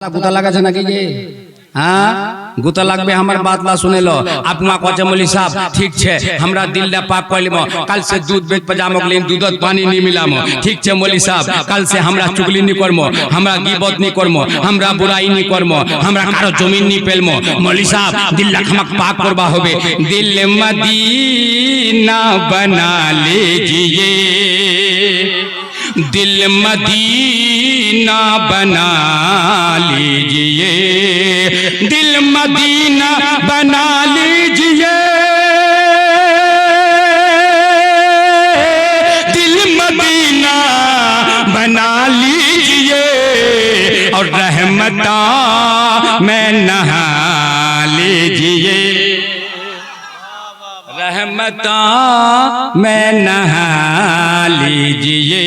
गुता लगा छे नाकि जे हाँ गुता लागबे हमर बात ला सुने लो आपमा कहे मौलवी साहब ठीक छे हमरा दिल ला पाक कइलमो कल से दूध बेच पजामो लेन दूधत पानी नहीं मिलामो ठीक छे मौलवी साहब कल से हमरा चुगली नहीं करमो हमरा गिबत नहीं करमो हमरा बुराई नहीं करमो हमरा कारो जमीन नहीं पेलमो मौलवी साहब दिल ला खमक पाक करबा होबे दिल मदीना बना लीजिए दिल मदीना बना लीजिए दिल मदीना बना लीजिए दिल मदीना बना लीजिए और रहमता में नहा लीजिए रहमता में नहा लीजिए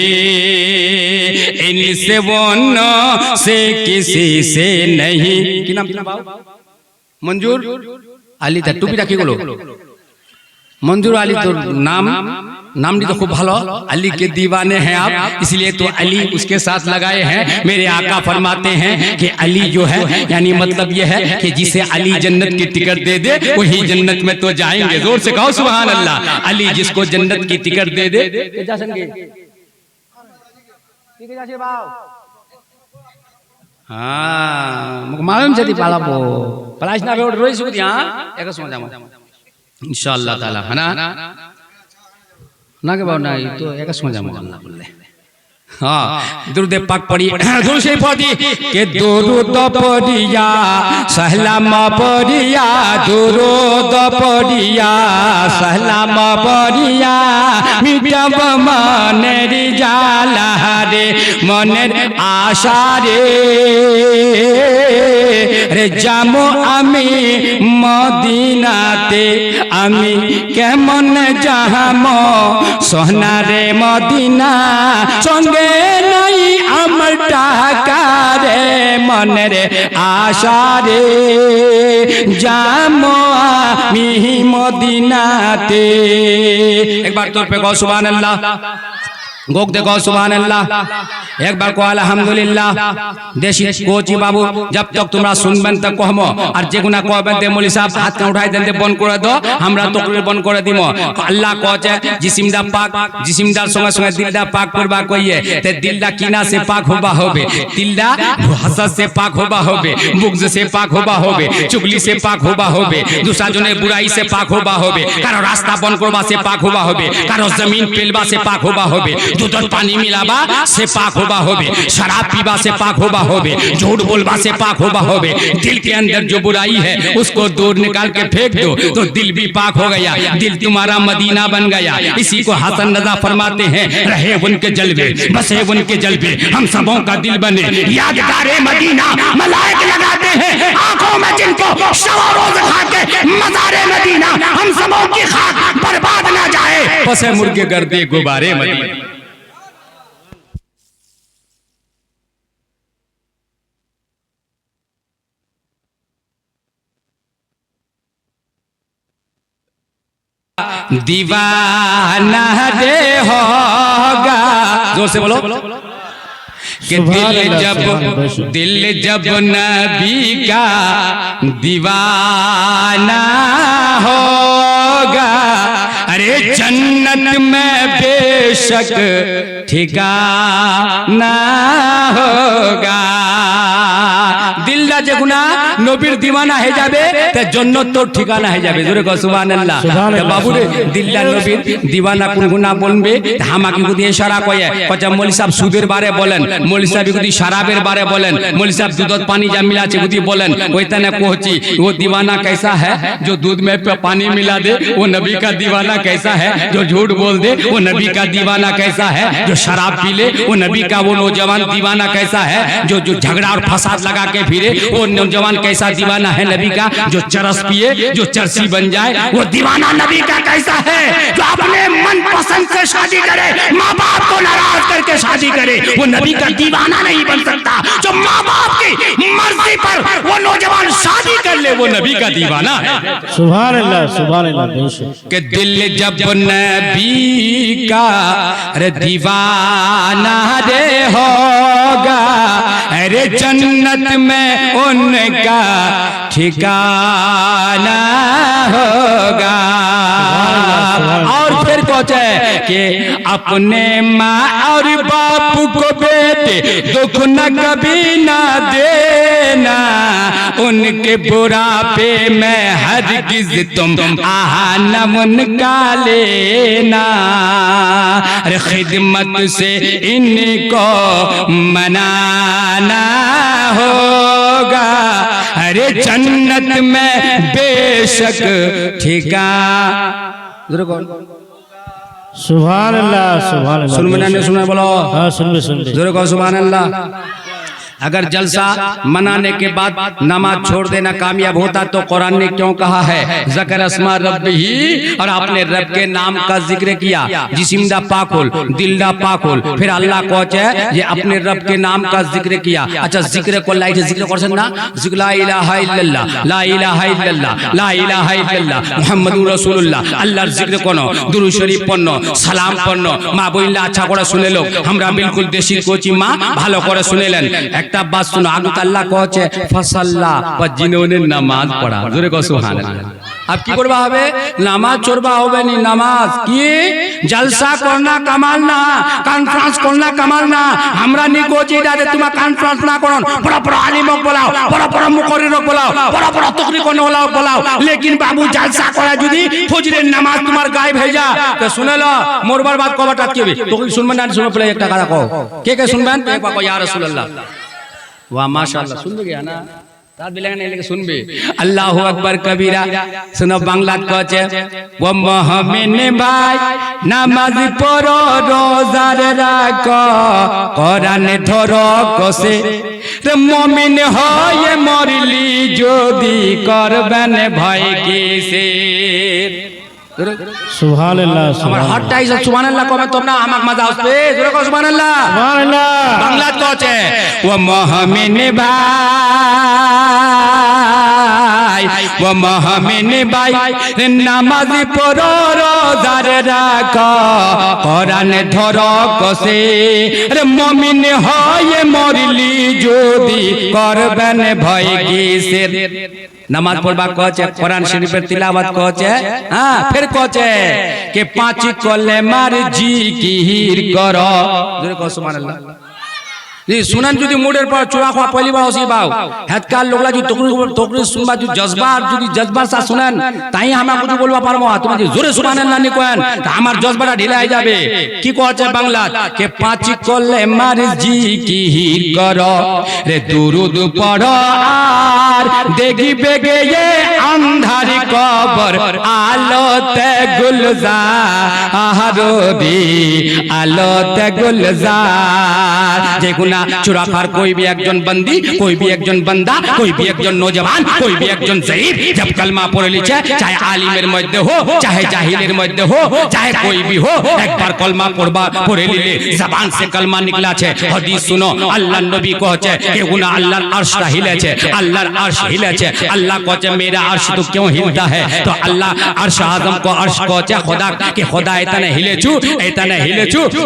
इनसे वो न से किसी से नहीं की नाम मंजूर आली था टुपी रखी बोलो मंजूर अली तो नाम भी तो खूब भालो अली के दीवाने हैं आप इसलिए तो अली उसके साथ लगाए हैं मेरे आका फरमाते हैं कि अली जो है यानी मतलब ये है कि जिसे अली जन्नत की टिकट दे दे वही जन्नत में तो जाएंगे जोर से कहो सुभान अल्लाह अली जिसको जन्नत की टिकट दे दे जा संगे हाँ मालूम चली पाला पो पलाश ना रोड रोई सुधी हाँ एक समझा इंशाअल्लाह ताला है ना के बाबू ना तो एक समझा अल्लाह बोले हाँ दुरुद पाक पढ़ी दुरुद से पढ़ी के दुरुद पढ़िया सलाम पढ़िया दुरुद पढ़िया सलाम पढ़िया मिटब मनेर जाला रे मनेर आशा रे जामो आमी मदीनाते आमी केमन जाहामो सोहना रे मदीना संगे नहीं अमर टाका रे मन रे आशा रे जामो आमी मदीनाते एक बार तौर पे गौ सुभान अल्लाह गोक देखो सुभान अल्लाह एक बार को अल्हम्दुलिल्लाह देशी कोची बाबू जब तक तुमरा सुनबेन तक कहमो और जेगुना कहबेन ते मौलवी साहब हाथ के उठाई देन बंद करे दो हमरा तकरीर बंद करे दिमो अल्लाह कहे जिस्मदा पाक जिस्मदार संगे संगे दिलदा पाक करबा कहिए ते दिलदा किना से पाक होबा होबे दिलदा हसद से पाक होबा होबे बुग़्ज़ से पाक होबा होबे चुगली से पाक होबा होबे दूसरा जने बुराई से पाक होबा होबे कारो रास्ता बंद करबा से पाक होबा होबे कारो जमीन पेलबा से पाक होबा होबे दूध और पानी मिलाबा से पाक होबा होबे शराब पीबा से पाक होबा होबे झूठ बोलबा से पाक होबा होबे दिल के अंदर जो बुराई है उसको दूर निकाल के फेंक दो तो दिल भी पाक हो गया दिल तुम्हारा मदीना बन गया इसी को हसन रज़ा फरमाते हैं रहे उनके जलवे बसे उनके जलवे हम सबों का दिल बने यादगारे मदीना मलाइक लगाते हैं आंखों में जिनको शब रोज खाके मज़ारे मदीना हम सबों की खाक बर्बाद ना जाए बसे मुर्गे गर्दे गुबारे मदीना दीवाना दे होगा जोर से बोलो कि दिल जब नबी का दीवाना होगा अरे जन्नत में बेशक ठिकाना होगा दिल जेगुना नबीर दीवाना है जाबे ते जन्नत तो ठिकाना है जाबे जोरे कहो सुभान अल्लाह ते बाबू रे दिल्ला नबीर दीवाना कोन गुना बोलबे हामाकी गुदी इशारा कये कजा मौलवी साहब सुদের बारे बोलेन मौलवी साहब गुदी शराबेर बारे बोलेन मौलवी साहब दूध पानी जा मिला छे गुदी बोलेन ओइतने कोहची वो दीवाना कैसा है जो दूध में पानी मिला दे वो नबी का दीवाना कैसा है जो झूठ बोल दे वो नबी का दीवाना कैसा है जो शराब पी ले वो नबी का वो नौजवान दीवाना कैसा है जो झगड़ा और फसाद लगा के फिरे वो नौजवान कैसा दीवाना है नबी का, जो चरस पिए, जो चरसी बन जाए। वो दीवाना नबी का कैसा है, जो अपने मन पसंद से शादी करे, माँ बाप को नाराज करके शादी करे। वो नबी का दीवाना नहीं बन सकता। जो माँ बाप की मर्जी पर वो नौजवान शादी कर ले, वो नबी का दीवाना है। सुभान अल्लाह, सुभान अल्लाह। कि दिल जब नबी का अरे दीवाना रे होगा, अरे जन्नत में उनका ठिकाना होगा। और फिर पहुंचे कि अपने माँ और बाप को बेटे दुख न कभी ना देना, उनके बुढ़ापे में हरगिज तुम आहन उनका लेना। अरे खिदमत से इनको मनाना होगा, अरे जन्नत में बेशक ठिकाना। सुभान अल्लाह, सुभान अल्लाह। सुन मैंने सुना बोलो, हाँ सुन ले जोरे कहो सुभान अल्लाह। अगर जलसा मनाने के बाद नमाज छोड़ देना कामयाब होता तो कुरान ने क्यों कहा है ज़कर अस्मा रब्बिही, और आपने रब के नाम का जिक्र किया, जिस्म दा पाक होल, दिल दा पाक होल, फिर अल्लाह को ये अपने रब के नाम का जिक्र किया। अच्छा जिक्र को लाइट जिक्र करছেন না, जिक्र ला इलाहा इल्लल्लाह, ला इलाहा इल्लल्लाह, ला इलाहा इल्लल्लाह मुहम्मदुर রাসূলুল্লাহ। আল্লাহর জিক্র কোন দুরূদ শরীফ পড়ন, সালাম পড়ন। মা বইলা আচ্ছা করে শুনে লো, আমরা বিলকুল দেশি কোচি মা ভালো করে শুনেলেন। একটা बात सुनो, आगू अल्लाह कहे फसल्ला पर जिन्होंने नमाज पढ़ा, जोरे कहो सुभान अल्लाह। अब की करबा হবে, নামাজ চড়বা হবে নি। নামাজ কি জলসা করনা কামাল না, কনফারেন্স করনা কামাল না। আমরা নি কোচি দাদে তোমার কনফারেন্স না করন, বড় বড় আলিমক বলাও, বড় বড় মুকরিরক বলাও, বড় বড় তকরির কোন বলাও, लेकिन बाबू जलसा করে যদি ফজরের নামাজ তোমার গায়েব হয়ে যা তো শুনে লো মরবার বাদ কবাটা কি হবে। তো শুনবেন না শুনে পড়ে একটা কথা কও, কে কে শুনবেন এক বাবা ইয়া রাসূলুল্লাহ। वाह माशाअल्लाह, सुन गया ना रात बिलेंगे नहीं लेके सुन भी। अल्लाहु अकबर कबीरा सुनो बांग्ला कचे वो मोहम्मद भाई नामाज पढ़ो रोजार राखो कुरान धरो कसे रे मुमिन হয়ে মরলি যদি করবেন ভয় কিসের। सुभान अल्लाह, আমার হাতটাই সুবহান আল্লাহ কবে তোমরা আমাক মজা আসবে, জোরে কও সুবহান আল্লাহ। सुभान अल्लाह। বাংলা কছে ও মুমিন ভাই, ও মুমিন ভাই নামাজ পড়ো রোজার রাখো কুরআন ধরো কসে রে মুমিন হয়ে মরলি যদি করবেন ভয় কিসের। नमाज पढ़वा कहे कुरान शरीफ तिलावत कहे, हाँ फिर कहे कि 5 कलेमार जिकिर करो, जोरे कहो सुभान अल्लाह। सुनन যদি মুডের পর চূড়া খাওয়া পয়লি বার হসি বাও হেতকাল লোকলা যদি তকরির শুনবা যদি জজবার সা শুনেন তাই আমরা কিছু বলবা পারবো। তুমি যদি জোরে সুবহানাল্লাহ নি কয়েন তা আমার জজবাটা ঢিলা হয়ে যাবে। কি কইছে বাংলা কে 5 কলেমার জিকির করো রে দুরুদ পড়ো আর দেখিবে গে अंधार कबर आलोते गुलजार दी आलोते गुलजार। जेगुना चुराखार कोई भी एकजन बंदी, कोई भी एकजन बंदा, कोई भी एकजन नौजवान, कोई भी एकजन ज़ईफ जब कलमा पढ़े लिखे, चाहे आलिमेर मध्य हो, चाहे जाहिलेर मध्य हो, चाहे कोई भी हो, एक बार कलमा पढ़बा पढ़े लिले जबान से कलमा निकला छे। हदीस सुनो, अल्लाह नबी कहे कि गुना अल्लाहर अर्श हिले छे, अल्लाहर अर्श हिले छे। अल्लाह कहे मेरा अर्श तो क्यों हिलता है, तो अल्लाह अर्श आजम को अर्श कहे खुदा कि खुदा इतने हिलेछु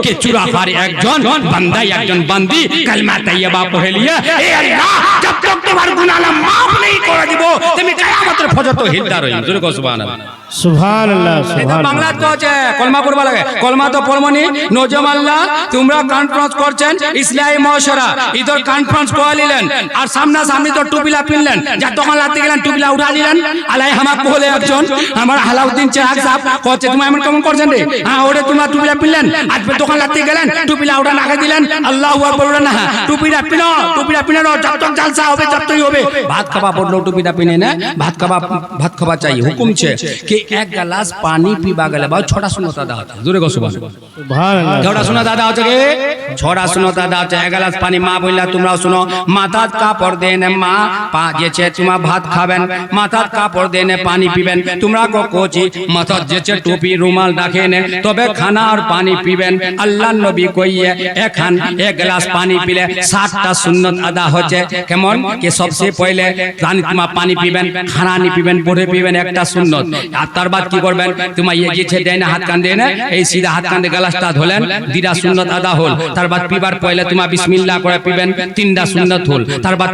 कि चुराखार एकजन बंदा एकजन बंदी कलमा तैयबा पढ़े लिए ए अल्लाह जब तक तुम्हार गुनाह माफ नहीं कर दिबो তুমি কিয়ামতের ফজর তো হিলতা রহিম। জোরে কও সুবহানাল্লাহ। सुभान अल्लाह, सुभान বাংলা কচ্ছে কলমা পড়বা লাগে, কলমা তো পড়মনি নওজওয়ানরা তোমরা কনফারেন্স করছেন ইসলামী মহাশরা ইদর কনফারেন্স করালিলেন আর সামনা সামনে তো টুপিলা পিনলেন, যা তখন লাতে গেলেন টুপিলা উঠা নিলেন। আলাই হামাক বলে একজন আমার আলাউদ্দিন চিরাগ সাহেব কচ্ছে তুমি এমন কেমন করছেন রে, হ্যাঁ ওরে তোমরা টুপিলা পিনলেন আজ তখন লাতে গেলেন টুপিলা উঠা নাকে দিলেন আল্লাহু আকবার বললেন না টুপিলা পিনো যত তক জলসা হবে যতই হবে। ভাত খাওয়া পড়লো টুপিটা পিনে না, ভাত খাওয়া ভাত খাওয়া চাই হুকুম ছে कि एक गिलास पानी पीबा गले बहुत छोटा सुनो दादा जोरे को सुबह सुभान अल्लाह छोटा सुनो दादा होचे के छोटा सुनो दादा होचे एक गिलास पानी माँ बोलला তোমরা শুনো মাথাত কাপড় দেনে মা পা যেছে তোমা ভাত খাবেন মাথাত কাপড় দেনে পানি পিবেন তোমরা কো কোচি মাথাত যেছে টুপি রুমাল রাখেনে তবে খানা আর পানি পিবেন আল্লাহর নবী কইয়ে এখান এক গ্লাস পানি পিলে 60টা সুন্নত আদা হচ্ছে কেমন कि सबसे पहले তোমা পানি পিবেন খানা নি পিবেন পরে পিবেন একটা সুন্নত আর তার বাদ কি করবেন তোমা ইয়ে গেছে দেনে হাত কান দেনে এই সিধা হাত কান গ্লাসটা ধলেন দিরা সুন্নত আদা হল তার বাদ পিবার পয়লে তোমা বিসমিল্লাহ করে পিবেন তিনটা সুন্নত হল তার বাদ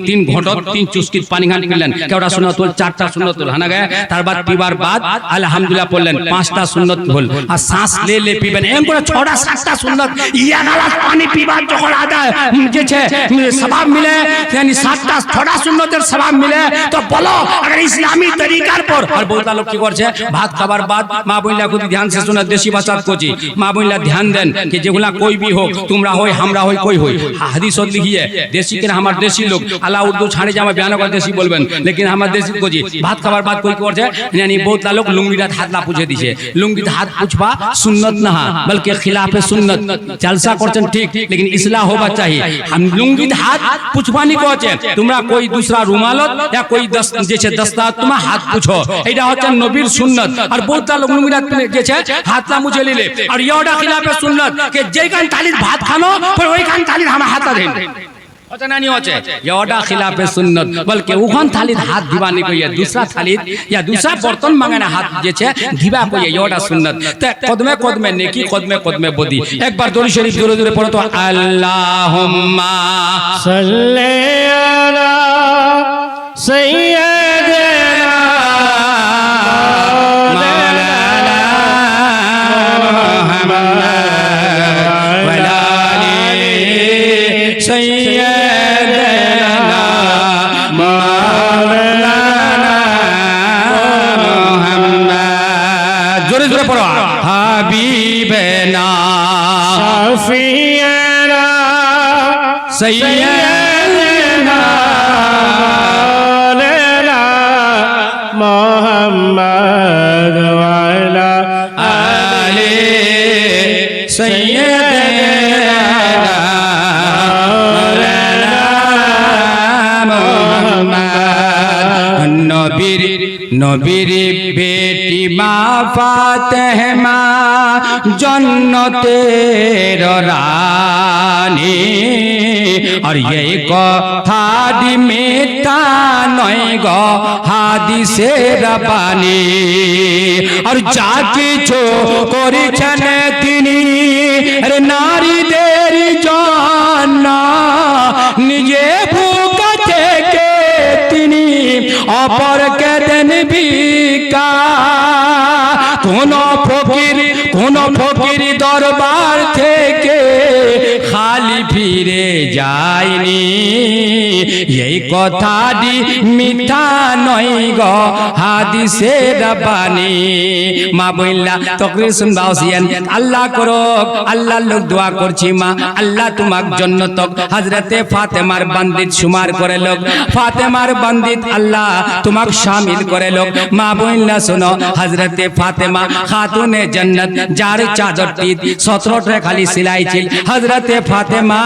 তিন ঘটক তিন চুস্কিত পানি খান পিলেন কেওড়া সুন্নত হল চারটা সুন্নত হল হানা গায় তার বাদ পিবার বাদ আলহামদুলিল্লাহ পড়লেন পাঁচটা সুন্নত হল আর শ্বাস লে পিবেন এম করে ছটা সাতটা সুন্নত ইয়া গ্লাস পানি পিবার যখন আদা যেছে সওয়াব মিলে यानी সাতটা ছটা সুন্নতের সওয়াব মিলে তো বলো अगर ইসলামী তরিকার পর আর বহুত লোক কি করছে ভাত খাবার বাদ মা বইলা খুব ধ্যান से सुना देसी भाषा कोची মা বইলা ध्यान देन कि जेगुला कोई भी हो तुमरा होय हमरा होय कोई होय हदीस लिखिए देसी के हमार देसी लोग अला उर्दू छाड़े जामा बयान कर देसी बोलबेन लेकिन हमार देसी कोची भात खाবার বাদ कोई করছে यानी बहुत लोग लुंगीটা हाथ ला पूछे दिছে लुंगीটা हाथ पूछबा सुन्नत ना बल्कि खिलाफे सुन्नत जलसा করছেন ঠিক लेकिन इस्लाह होबा चाहिए हम लुंगीটা हाथ पूछबानी কোছে তোমরা कोई दूसरा रुमाলত या कोई যেছে দস্তার তোমার হাত পুছো এটা হচ্ছে নবীর সুন্নাত আর বহুত লোক লুঙ্গিটা যেছে হাতলা মুছে নিলে আর ইওটা খিলাফে সুন্নাত के যেখান তালির ভাত খানো পর ওইখান তালির আমার হাতটা দেন अच्छा नहीं होचे योड़ा खिलाफे सुन्नत बल्कि उखन थालीत हाथ दिवानी को ये दूसरा थालीत या दूसरा बर्तन मांगना हाथ जेछे दिवा को ये योड़ा सुन्नत ते कदमे नेकी कदमे बदी एक बार दुरूद शरीफ जोरे पढ़ो तो अल्लाहुम्मा सल्ले अला सय्यिदना हबीबना शफीअना सय्यदना लैला मोहम्मद वाला आले सय्यदना मोहम्मद नबीर बेटी मा फातिमा जन्नतेर रानी और ये कथा मिथ्या नय गो हादिसेर बानी और जा किछु करेছেন তিনি নারীদের জন্য নিজে ভুকা থেকে তিনি অপরকে দেন ভিক্ষা কোন ফকির দরবার থেকে খালি ফিরে যায়নি এই কথাটি মিথ্যা নয় গো হাদিসের বাণী মা বললা তকরির শুনবাওসিয়েন আল্লাহ করক আল্লাহ লোক দোয়া করছি মা আল্লাহ তোমার জন্য তক হযরতে ফাতেমার বান্দিত শুমার করে লোক ফাতেমার বান্দিত আল্লাহ তোমাক শামিল করে লোক মা বললা শুনো হযরতে ফাতেমা খাতুনে জান্নাত যার চাদরটি 17টা খালি সেলাই ছিল হযরতে ফাতেমা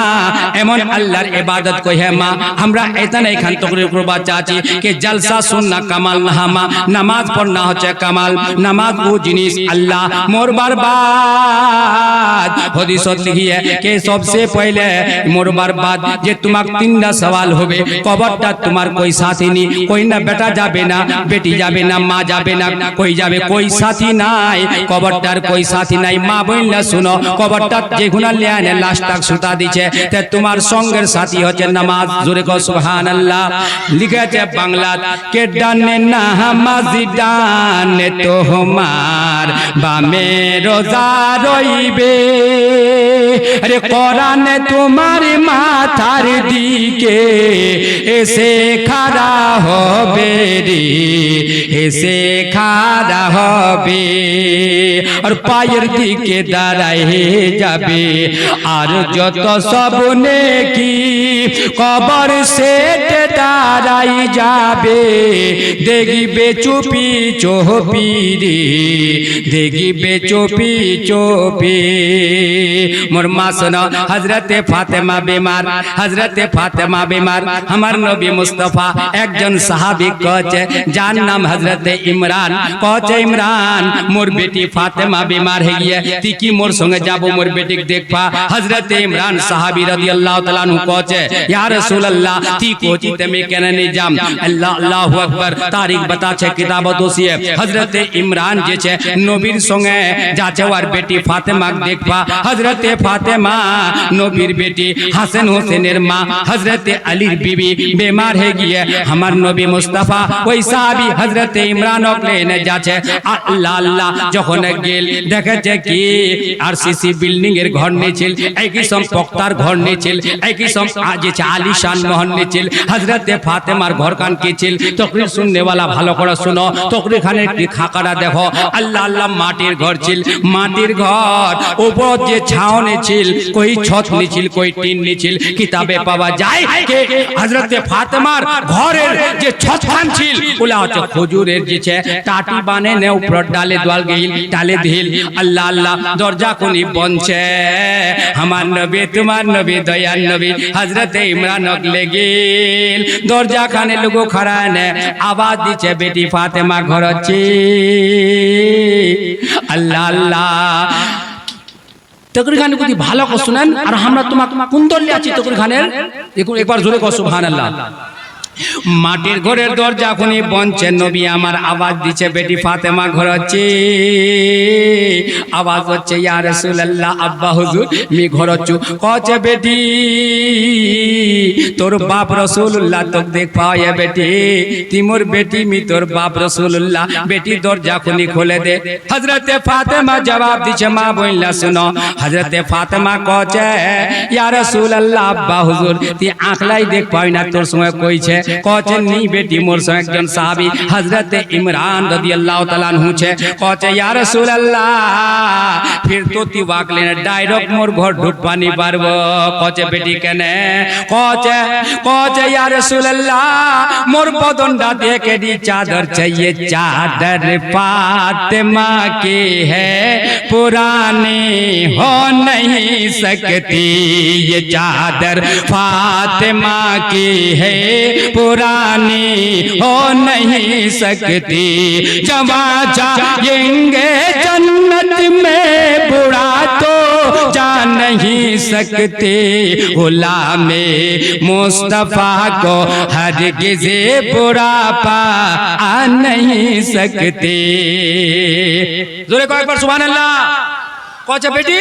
এমন আল্লাহর ইবাদত কই হে মা আমরা এখানে এখান তকরির করবা চাচি कि जलसा सुनना कमाल नहामा नमाज पढ़ना होचे कमाल नमाज वो जिनिस अल्लाह मोर बर्बाद हदीसत लिखी है कि सबसे पहले मोर बर्बाद जे तुमाक तीनटा सवाल होबे कबरटा तुम्हार कोई साथी नी कोई ना बेटा जाबे ना बेटी जाबे ना माँ जाबे ना कोई जाबे कोई साथी नाई कबरटार कोई साथी नाई माँ बइनला सुनो कबरटा जेखुना लियाने लाश तक सुता दिछे ते तुम्हार संगेर साथी होचे नमाज जोरे को सुबहानाल्लाह लिखेছে বাংলা কে ডানে নামাজি ডানে তোমার বামে রোজা রইবে আরে কোরআনে তোমার মাথার দিকে এসে খাড়া হবে রে এসে খাড়া হবে আর পায়ের দিকে দাঁড়ায় যাবে আর যত সব নেকি কবর সেটে দাঁড়া পালাই যাবে দেখবে চুপি চোপি রে দেখবে চুপি চোপি মোর মা শোনো হযরতে ফাতেমা বেমার হযরতে ফাতেমা বেমার আমার নবী মুস্তাফা একজন সাহাবী কছে যার নাম হযরতে ইমরান কছে ইমরান মোর বেটি ফাতেমা বেমার হয়ে গিয়ে তুই কি মোর সঙ্গে যাব মোর বেটিকে দেখবা হযরতে ইমরান সাহাবী রাদিয়াল্লাহু তাআলা আনহু কছে ইয়া রাসূলুল্লাহ তুই কোচি তুমি কেন नहीं जाम अल्लाह अल्लाहु अकबर तारीख बता छे किताबत ओसिए हजरते इमरान जे छे नबीर संगे जाचे और बेटी फातिमा देखबा हजरते फातिमा नबीर बेटी हसन हुसैनेर मां हजरते अलीर बीबी बीमार है गिए हमार नबी मुस्तफा ওই সাহাবী হযরতে ইমরান ওকলেনে যাচ্ছে আল্লাহ আল্লাহ যখন গেল দেখেছে কি আরসিসি বিল্ডিং এর ঘর নিছিল একই সম পক্তার ঘর নিছিল একই সম যে আলিশান মহল নিছিল হযরতে ফাতেমার ঘর কান কি ছিল তকরির শুননে वाला ভালো করে শুনো তকরির খানে কি খাকারা দেখো আল্লাহ আল্লাহ মাটির ঘর ছিল মাটির ঘর উপর যে ছাউনি ছিল কই ছত নিছিল কই টিন নিছিল কিতাবে পাওয়া যায় যে হযরতে ফাতেমার ঘরের যে ছত খান ছিল ওলা হচ্ছে খজুরের যে টাটি বানে নে উপর ডালে দোয়াল গইল ডালে দিল আল্লাহ আল্লাহ দরজা কোনি বনছে আমার নবী তোমার নবী দয়ার নবী হযরতে ইমরান ওকলে গেল দরজা খানে লোগো খড়া নে আওয়াজ দিছে বেটি ফাতেমা ঘর আছে আল্লাহ আল্লাহ তকরির খানে যদি ভালো করে শুনেন আর আমরা তোমাকে কোন দলে আছি তকরির খানের দেখুন একবার জোরে কও সুবহানাল্লাহ মাটির ঘরের দরজা খুনি বনছে নবী আমার আওয়াজ দিছে বেটি ফাতেমা ঘর আছে আওয়াজ হচ্ছে ইয়া রাসূলুল্লাহ আব্বা হুজুর মি ঘর আছো কছে বেটি তোর বাপ রাসূলুল্লাহ তোক দেখ পায় বেটি তিমোর বেটি মি তোর বাপ রাসূলুল্লাহ বেটি দরজা খুনি খুলে দে হযরতে ফাতেমা জবাব দিছে মা বইলা শুনো হযরতে ফাতেমা কছে ইয়া রাসূলুল্লাহ আব্বা হুজুর তি আঁখলাই দেখ পাই না তোর সঙ্গে কইছে কছে নি বেটি মোর সঙ্গে একজন সাহাবী হযরতে ইমরান রাদিয়াল্লাহু তাআলা আনহু ছে কছে ইয়া রাসূলুল্লাহ फिर तो ती वाकले डायरेक्ट मोर घर ढुकपानी पारबो कचे बेटी केने कचे या रसूलुल्लाह मोर बदनडा देखे दी चादर चाहिए चादर फातिमा की है पुरानी हो नहीं सकती ये चादर फातिमा की है पुरानी हो नहीं सकती जवा जाएंगे जन्नत में बुरा तो जा नहीं सकते गुलामे मुस्तफा को हरगिज़ बुरा पा नहीं सकते जोरे को एक बार सुभान अल्लाह কচে বেটি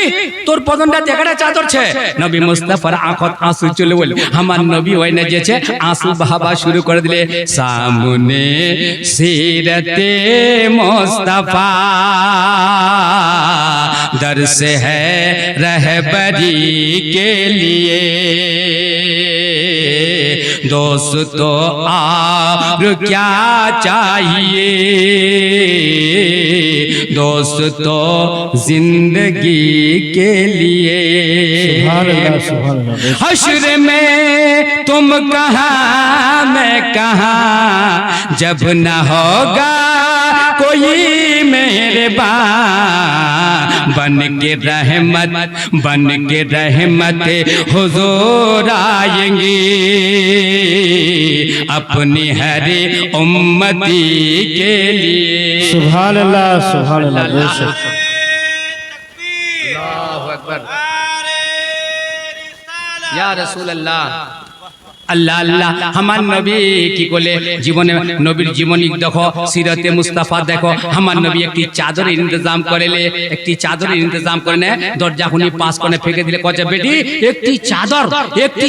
তোর পদনটা দেখাটা চাদর ছে নবী মুস্তাফার আঁখত আঁসু চলে বল আমার নবী ওইনে যেছে আঁসু বহাবা শুরু করে দিলে সামনে সিরতে মুস্তাফা दर्स है रहबरी के लिए दोस्तों और क्या चाहिए दोस्तों जिंदगी के लिए हश्र में तुम कहाँ मैं कहाँ जब न होगा कोई मेहरबान बन के रहमत हुजूर आएंगे अपनी हर उम्मती के लिए सुभान अल्लाह सुभान अल्लाह अल्लाहु अकबर या रसूल अल्लाह আল্লাহ আল্লাহ আমার নবী কি বলে জীবনে নবীর জীবনী দেখো সিরাতে মুস্তাফা দেখো আমার নবী একটি চাদরের ইন্তজাম করেলে একটি চাদরের ইন্তজাম করে নে দরজা খুনি পাস করে ফেকে দিলে কচে বেটি একটি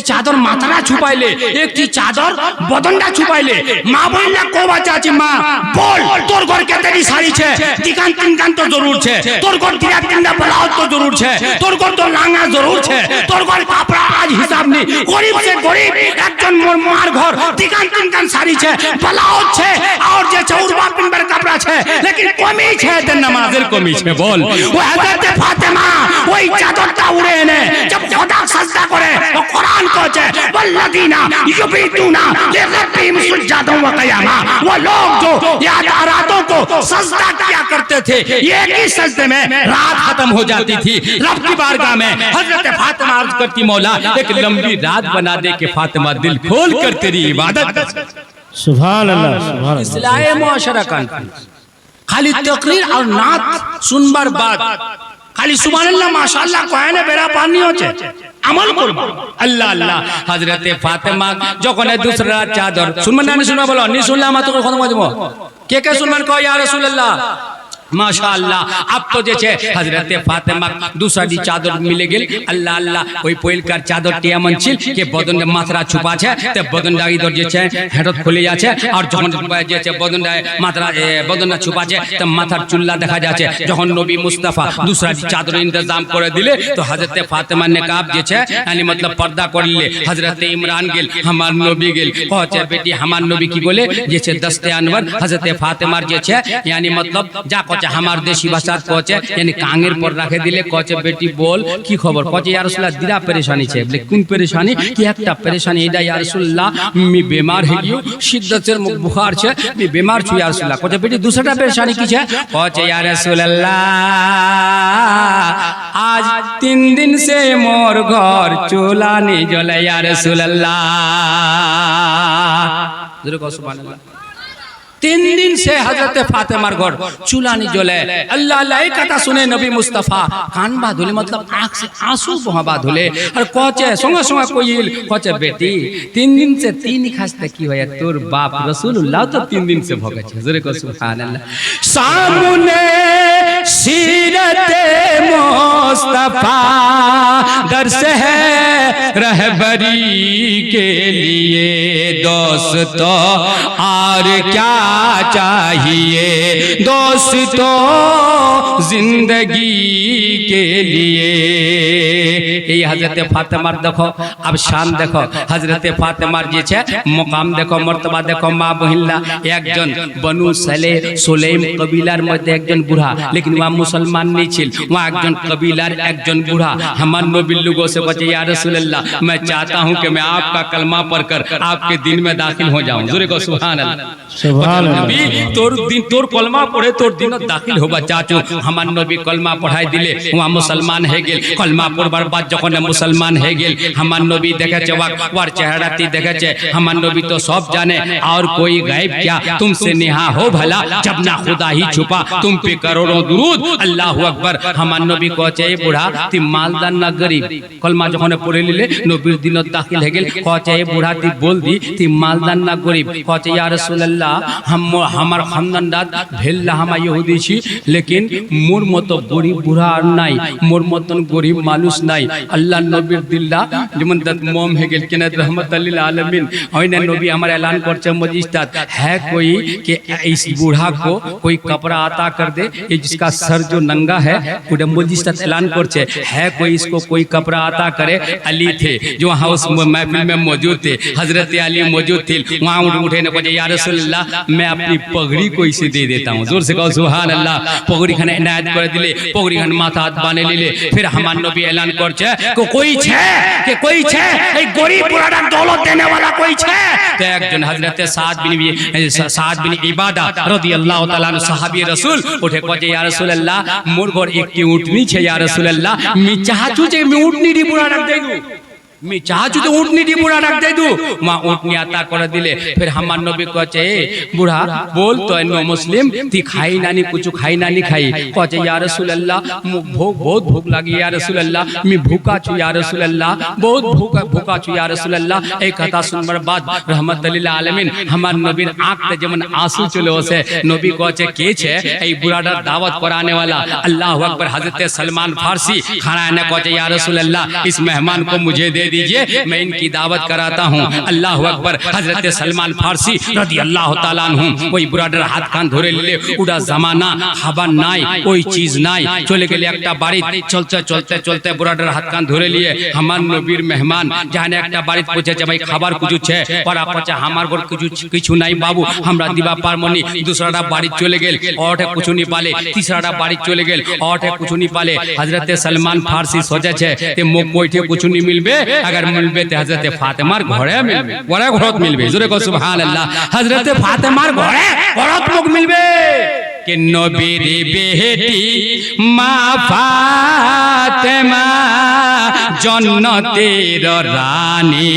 চাদর মাথাটা ছুপাইলে একটি চাদর বদনটা ছুপাইলে মা বললা কো বাচ্চা আছে মা বল তোর ঘর কেতেরি শাড়ি ছে তিকান তিনকান তো জরুর ছে তোর ঘর তিরাক তিনটা ব্লাউজ তো জরুর ছে তোর ঘর তো লাঙ্গা জরুর ছে তোর ঘর কাপড়া আজ হিসাব নেই গরিব সে গরিব একজন মোর মার ঘর দিগান তিনগান শাড়ি আছে ব্লাউজ আছে আর যে চৌরবা পিনবার কাপড় আছে लेकिन কমি আছে তে নামাজের কমি আছে বল ও হযরত ফাতেমা ওই চাদরটা উড়ে এনে जब খোদা সাজদা করে ও কোরআন কইছে वल्लदीना युबीतूना लिरब्बिहिम सुज्जदा व क़ियामा वो लोग जो याद रातों को सजदा किया करते थे एक ही सजदे में रात खत्म हो जाती थी रब की बारगाह में हजरत फातिमा अर्ज करती मौला एक लंबी रात बना दे के फातिमा दिल खोल कर तेरी इबादत कर सुभान अल्लाह सुभान अल्लाह इस्लाह मुआशरा कॉन्फ्रेंस खाली तकरीर और नात सुनবার बाद खाली सुबहानाल्लाह माशाअल्लाह কয় না বেড়া পানি হচ্ছে আমল করবা আল্লাহ আল্লাহ হযরত ফাতেমা যখন दूसरा চাদর শুনবেন না শুনবা বলো নি শুনলে আমার তো খতম হয়ে যাব কে কে শুনবেন কয় ইয়া রাসূলুল্লাহ माशाअल्लाह अब तो जैसे हजरत फातिमा दूसरा दी चादर मिले गेल अल्लाह अल्लाह कोई पहिलकार चादर टियामन छिल के बदन माथरा छुपा छे ते बदन डागी दर जे छे हेडत खुले जाछे और जखन जे छे बदन माथरा बदन छुपा छे ते माथार चुल्ला देखा जाछे जखन नबी मुस्तफा दूसरा दी चादर इंतजाम करे दिले तो हजरत फातिमा नेकाब जे छे यानी मतलब पर्दा करले हजरत इमरान गेल हमार नबी गेल कहछे बेटी हमार नबी की बोले जे छे दस्ते अनवर हजरत फातिमार जे छे यानी मतलब जा हमार देशी भाषात कहছে यानी कांगेर पर रखे दिले कहছে बेटी बोल की खबर कहছে या रसूलुल्लाह दिरा परेशानी छे बोले कोन परेशानी कि एकटा परेशानी एडा या रसूलुल्लाह मी बीमार हे गियो शिद्दतेर बुखार छे मी बीमार छु या रसूलुल्लाह कहছে बेटी दूसरा परेशानी की छे कहছে या रसूलुल्लाह आज 3 दिन से मोर घर चूल्हा नहीं जले या रसूलुल्लाह जरूर कहो सुभान अल्लाह 3 दिन से हजरत फातिमार घर चूल्हा नहीं जले अल्लाह अल्लाह एक कथा सुने नबी मुस्तफा कान बाधुले मतलब आंख से आंसू बहा धुले और कहছে संगे संगे कोइल कहছে बेटी 3 दिन से तीन खास्ते की होया तोर बाप रसूलुल्लाह तो 3 दिन से भगे छे जरे को सुभान अल्लाह सामने सीरत मुस्तफा दर्श है रहबरी के लिए दोस्तों और क्या चाहिए दोस्तों जिंदगी के लिए এই हजरत फातिमार देखो अब शान देखो हजरत फातिमार जे छे मुकाम देखो मर्तबा देखो माँ बहिल्ला एकजन बनु सुलेम कबिलार मध्य एकजन बुढ़ा लेकिन वहाँ मुसलमान नहीं छिल वहाँ एकजन कबिलार एकजन बुढ़ा हमार नबी लोगों से बचे या रसूलुल्लाह मैं चाहता हूँ कि मैं आपका कलमा पढ़कर आपके दिन में दाखिल हो जाऊँ जोरे को सुभान अल्लाह सुभान नबी तोर दिन तोर कलमा पढ़े तोर दिन दाखिल होबा चाचू हमार नबी कलमा पढ़ाई दिले वहाँ मुसलमान है गेल कलमा पढ़बार बाद जखन मुसलमान है गेल हमार नबी देखे वार चेहराती देखे हमार नबी तो सब जाने और कोई गायब क्या तुमसे नेहा हो भला जब ना खुदा ही छुपा तुम पे करोड़ों दुरूद अल्लाह अकबर हमार नबी कहছে ए बुढ़ा ती मालदार ना गरीब कलमा जखन पढ़े लिले नबीर दिन दाखिल है गेल कहছে ए बुढ़ा ती बोल दी ती मालदार ना गरीब कहছে या रसूलुल्लाह हम हमार खानदान दाद भेल्ला हम यहूदी छी लेकिन मोर मतो गरीब बुढ़ा और नाई मोर मतन गरीब मानुष नाई अल्लाह नबीर दिल्ला जेमन दत मोम है गेल केना रहमत लिल आलमीन होइना नबी हमारा ऐलान करছে मुजिस्ताद है कोई कि इस बूढ़ा को कोई कपड़ा अता कर दे ये जिसका सर जो नंगा है उधर मुजिस्ताद ऐलान करছে है कोई इसको कोई कपड़ा अता करे अली थे जो वहाँ उस महफिल में मौजूद थे हजरत अली मौजूद थे वहाँ उठे ने कहছে या रसूलुल्लाह मैं अपनी पगड़ी को इसे दे देता हूँ जोर से कहो सुभान अल्लाह पगड़ी खाने इनायत कर दिले पगड़ी खान माथा हाथ बांधे लिले फिर हमार नबी ऐलान करছে को कोई छे के कोई छे ए गरीब बुढ़ा दौलत देने वाला कोई छे तो एकजन हजरत साद बिन इबादा রাদিয়াল্লাহু তাআলা আনহু সাহাবী রাসূল উঠে কয় ইয়া রাসূলুল্লাহ মোর ঘর একটি উটনি ছে ইয়া রাসূলুল্লাহ মি চাহাচু যে মি উটনি রি বুড়া রাখ দেই मैं चाहू तो ऊँटनी डी बुढ़ा रख दे दू वहाँ ऊँटनी आता कर दिले फिर हमार नबी कहছে बुढ़ा बोल तो नो मुस्लिम ती खाई नानी कुछ खाई नानी खाई कहছে या रसूलुल्लाह बहुत भूख लगी या रसूलुल्लाह मैं भूखा छु या रसूलुल्लाह बहुत भूखा छु या रसूलुल्लाह एक कथा सुनবার बाद रहमत लिल आलमीन हमार नबीर आँख ते जेमन आंसू चले ओसे नबी कहছে के छे এই বুড়াটার दावत कराने वाला अल्लाह अकबर हजरत सलमान फारसी खाना ने कहছে या रसूलुल्लाह इस मेहमान को मुझे दे दीजिए, मैं इनकी दावत कराता हूँ। अल्लाह अकबर। हजरत सलमान फारसी रदी अल्लाह ताला अन्हु ওই বুড়াটার হাত কান ধরে নিলে ওটা জামানা খাবার নাই, ওই চিজ নাই, চলে গেলে একটা বাড়ি। চলতে চলতে চলতে বুড়াটার হাত কান ধরে নিয়ে আমার নবীর মেহমান জানে একটা বাড়ি পৌঁছেছে, ভাই খাবার কুছুছে ওরা পচা আমার ঘর কিছু নাই বাবু, আমরা দিবা পারমনি। दूसरा बाड़ी चले गेल और कुछ नहीं पाले, तीसरा बाड़ी चले गेल और कुछ नहीं पाले। हजरत सलमान फारसी सोचे छे कि मुख कोइठे कुछ नहीं मिलबे, अगर मिलबे ते हजरत फातिमार घरे मिलबे, बड़ा घरत मिलबे। जोरे को सुभान अल्लाह। हजरत फातिमार घरे घरत मुख मिलबे कि नबीर बेटी मा फातिमा जन्नतेर रानी।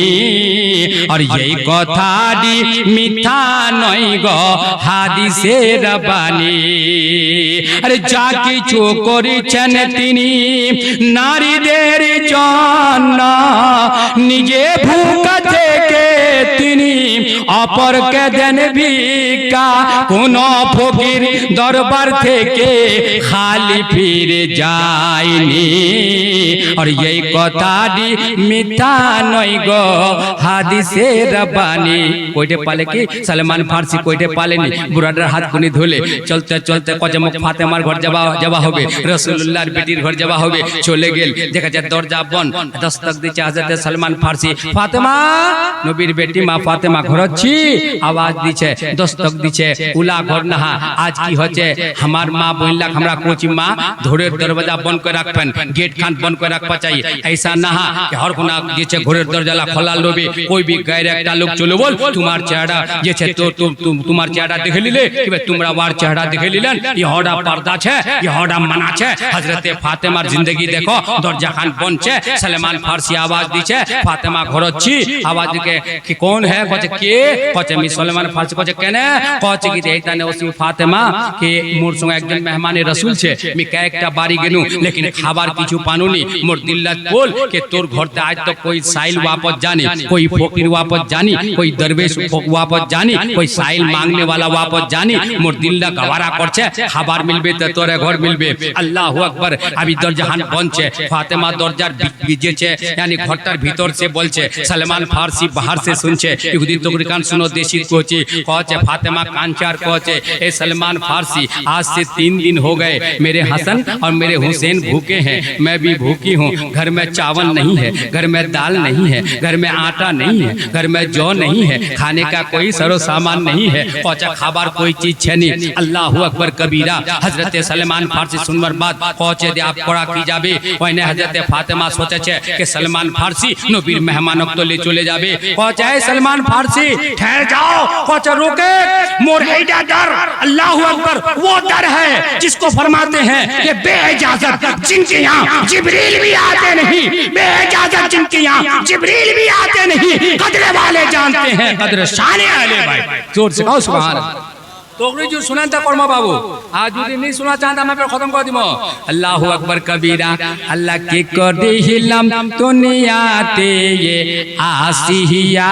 और यही कथाटी मिथ्या नय गो हादिसेर बानी। अरे जा किछु करेছেন তিনি নারীদের জন্য, নিজে ভুকা থেকে তিনি অপরকে দেন ভিক্ষা। কোন ফকির দরবার থেকে খালি ফিরে যায়নি। और यही कथाटी मिथ्या नय गो हादिसे रब्बानी। कोइटे पाले कि सलमान फारसी कोइटे पालेनी। बुढ़ाटार हाथ कुनी धोले चलते चलते कजमुख फातिमार घर जावा होबे, रसूलुल्लाहर बेटिर घर जावा होबे। चले गेल देखा যায় দরজা বন্ধ, দস্তক দিচ্ছে হযরত সলমান ফারসি। ফাতেমা নবীর বেটি মা ফাতেমা ঘর আছি, আওয়াজ দিচ্ছে, দস্তক দিচ্ছে, উলা ঘর না। আজ কি হচ্ছে আমার মা বললা हमरा कोची माँ घोड़े दरवाजा बंद कर रखबेन, गेट खान बंद कर रखबा चाहिए। ऐसा ना कि हर कोना जे घोड़े दरवाजा खोला लोबे, कोई भी गैर একটা লোক চলে বল তোমার চেহারা যে ছে তো তোমার চেহারা দেখে নিলে कि তোমরা ওর চেহারা দেখে নিলেন, ये हड़ा पर्दा छे, ये हड़ा मना छे। हजरत फातिमार जिंदगी देखो, दरजा खान बंद छे। सलमान फारसी आवाज दिছে फातिमा घर अच्छी, आवाज दिके कि कौन है, कहे के, कहे मी सलमान फारसी, कहे केने, कहे कि এইখানে ওসি ফাতিমা के मोर संगे একজন मेहमान रसूल छे, मी कয়েকটা বাড়ি গেলু लेकिन खाबार किछु पानुनी। मोर दिल्लात बोल के तोर घरते आज तो कोई साइल वापस जानी, कोई फकीर वापस जानी, कोई दरवेश वापस जानी, कोई साइल मांगने वाला वापस जानी। मोर दिल्ला गवारा करछे, खाबार मिलबे तो तोरे घर मिलबे। अल्लाहु अकबर। अभी दरजाहान बंद छे, फातिमा दरजार ভিজেছে, यानी ঘরটার ভিতর से बोलছে। सलमान फारसी बाहर से सुनছে, ইহুদি তোকরি কান सुनो देशी कोची, कहছে फातिमा कांचार कहছে ए सलमान फारसी आज से 3 दिन हो गए, मेरे हसन और मेरे हुसैन भूखे हैं, मैं भी भूखी हूँ। घर में चावल नहीं है, घर में दाल नहीं है, घर में आटा नहीं है, घर में जौ नहीं है, खाने का कोई सरो सामान नहीं है, पहुंचा खाबार कोई चीज है नहीं। अल्लाह अकबर कबीरा। हजरत सलमान फारसी सुनवर बाद पहुंचे दे आप पड़ा की जाबे। वही हजरत फातिमा सोचे कि सलमान फारसी नबीर मेहमानक तो ले चले जाबे। पहुंचा सलमान फारसी ठहर जाओ, पहुंचा रोके मोर हैजा डर। अल्लाह अकबर वो डर है जिसको फरमाते हैं कि बेइजाजत जिनके यहाँ जिब्रील भी आते नहीं, बेइजाजत जिनके यहाँ जिब्रील भी आते नहीं, कदर वाले जानते हैं कदर शाने वाले। भाई जोर से कहो सुभान अल्लाह। তোগরি जो सुना था कर्मा बाबू, आज যদি नहीं सुना चाहता मैं खत्म कर दिमो। अल्लाहु अकबर कबीरा। अल्लाह के कर दिलाम दुनियाते ये आसिया,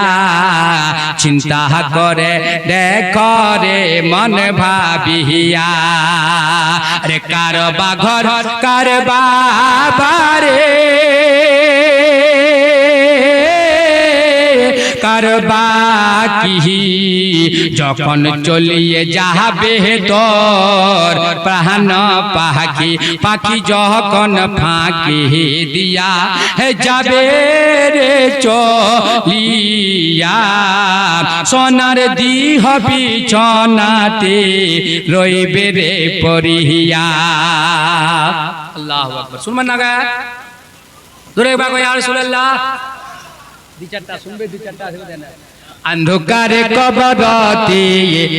चिंता करे देखो रे मन भाबिया। अरे कारबा घर कारबा बारे करबा की যখন চলিয়ে যাবে তোর প্রাণ পাখি, পাখি যখন ফাঁকি দিয়া যাবে রে চলিয়া, সোনার দিহ বিছনাতে রইবে রে পরিয়া। আল্লাহু আকবার। শুনবেন না গা ধরে বাগো ইয়া রাসূলুল্লাহ। দুই চারটা শুনবে, দুই চারটা আসবে না। अंधकार कबरती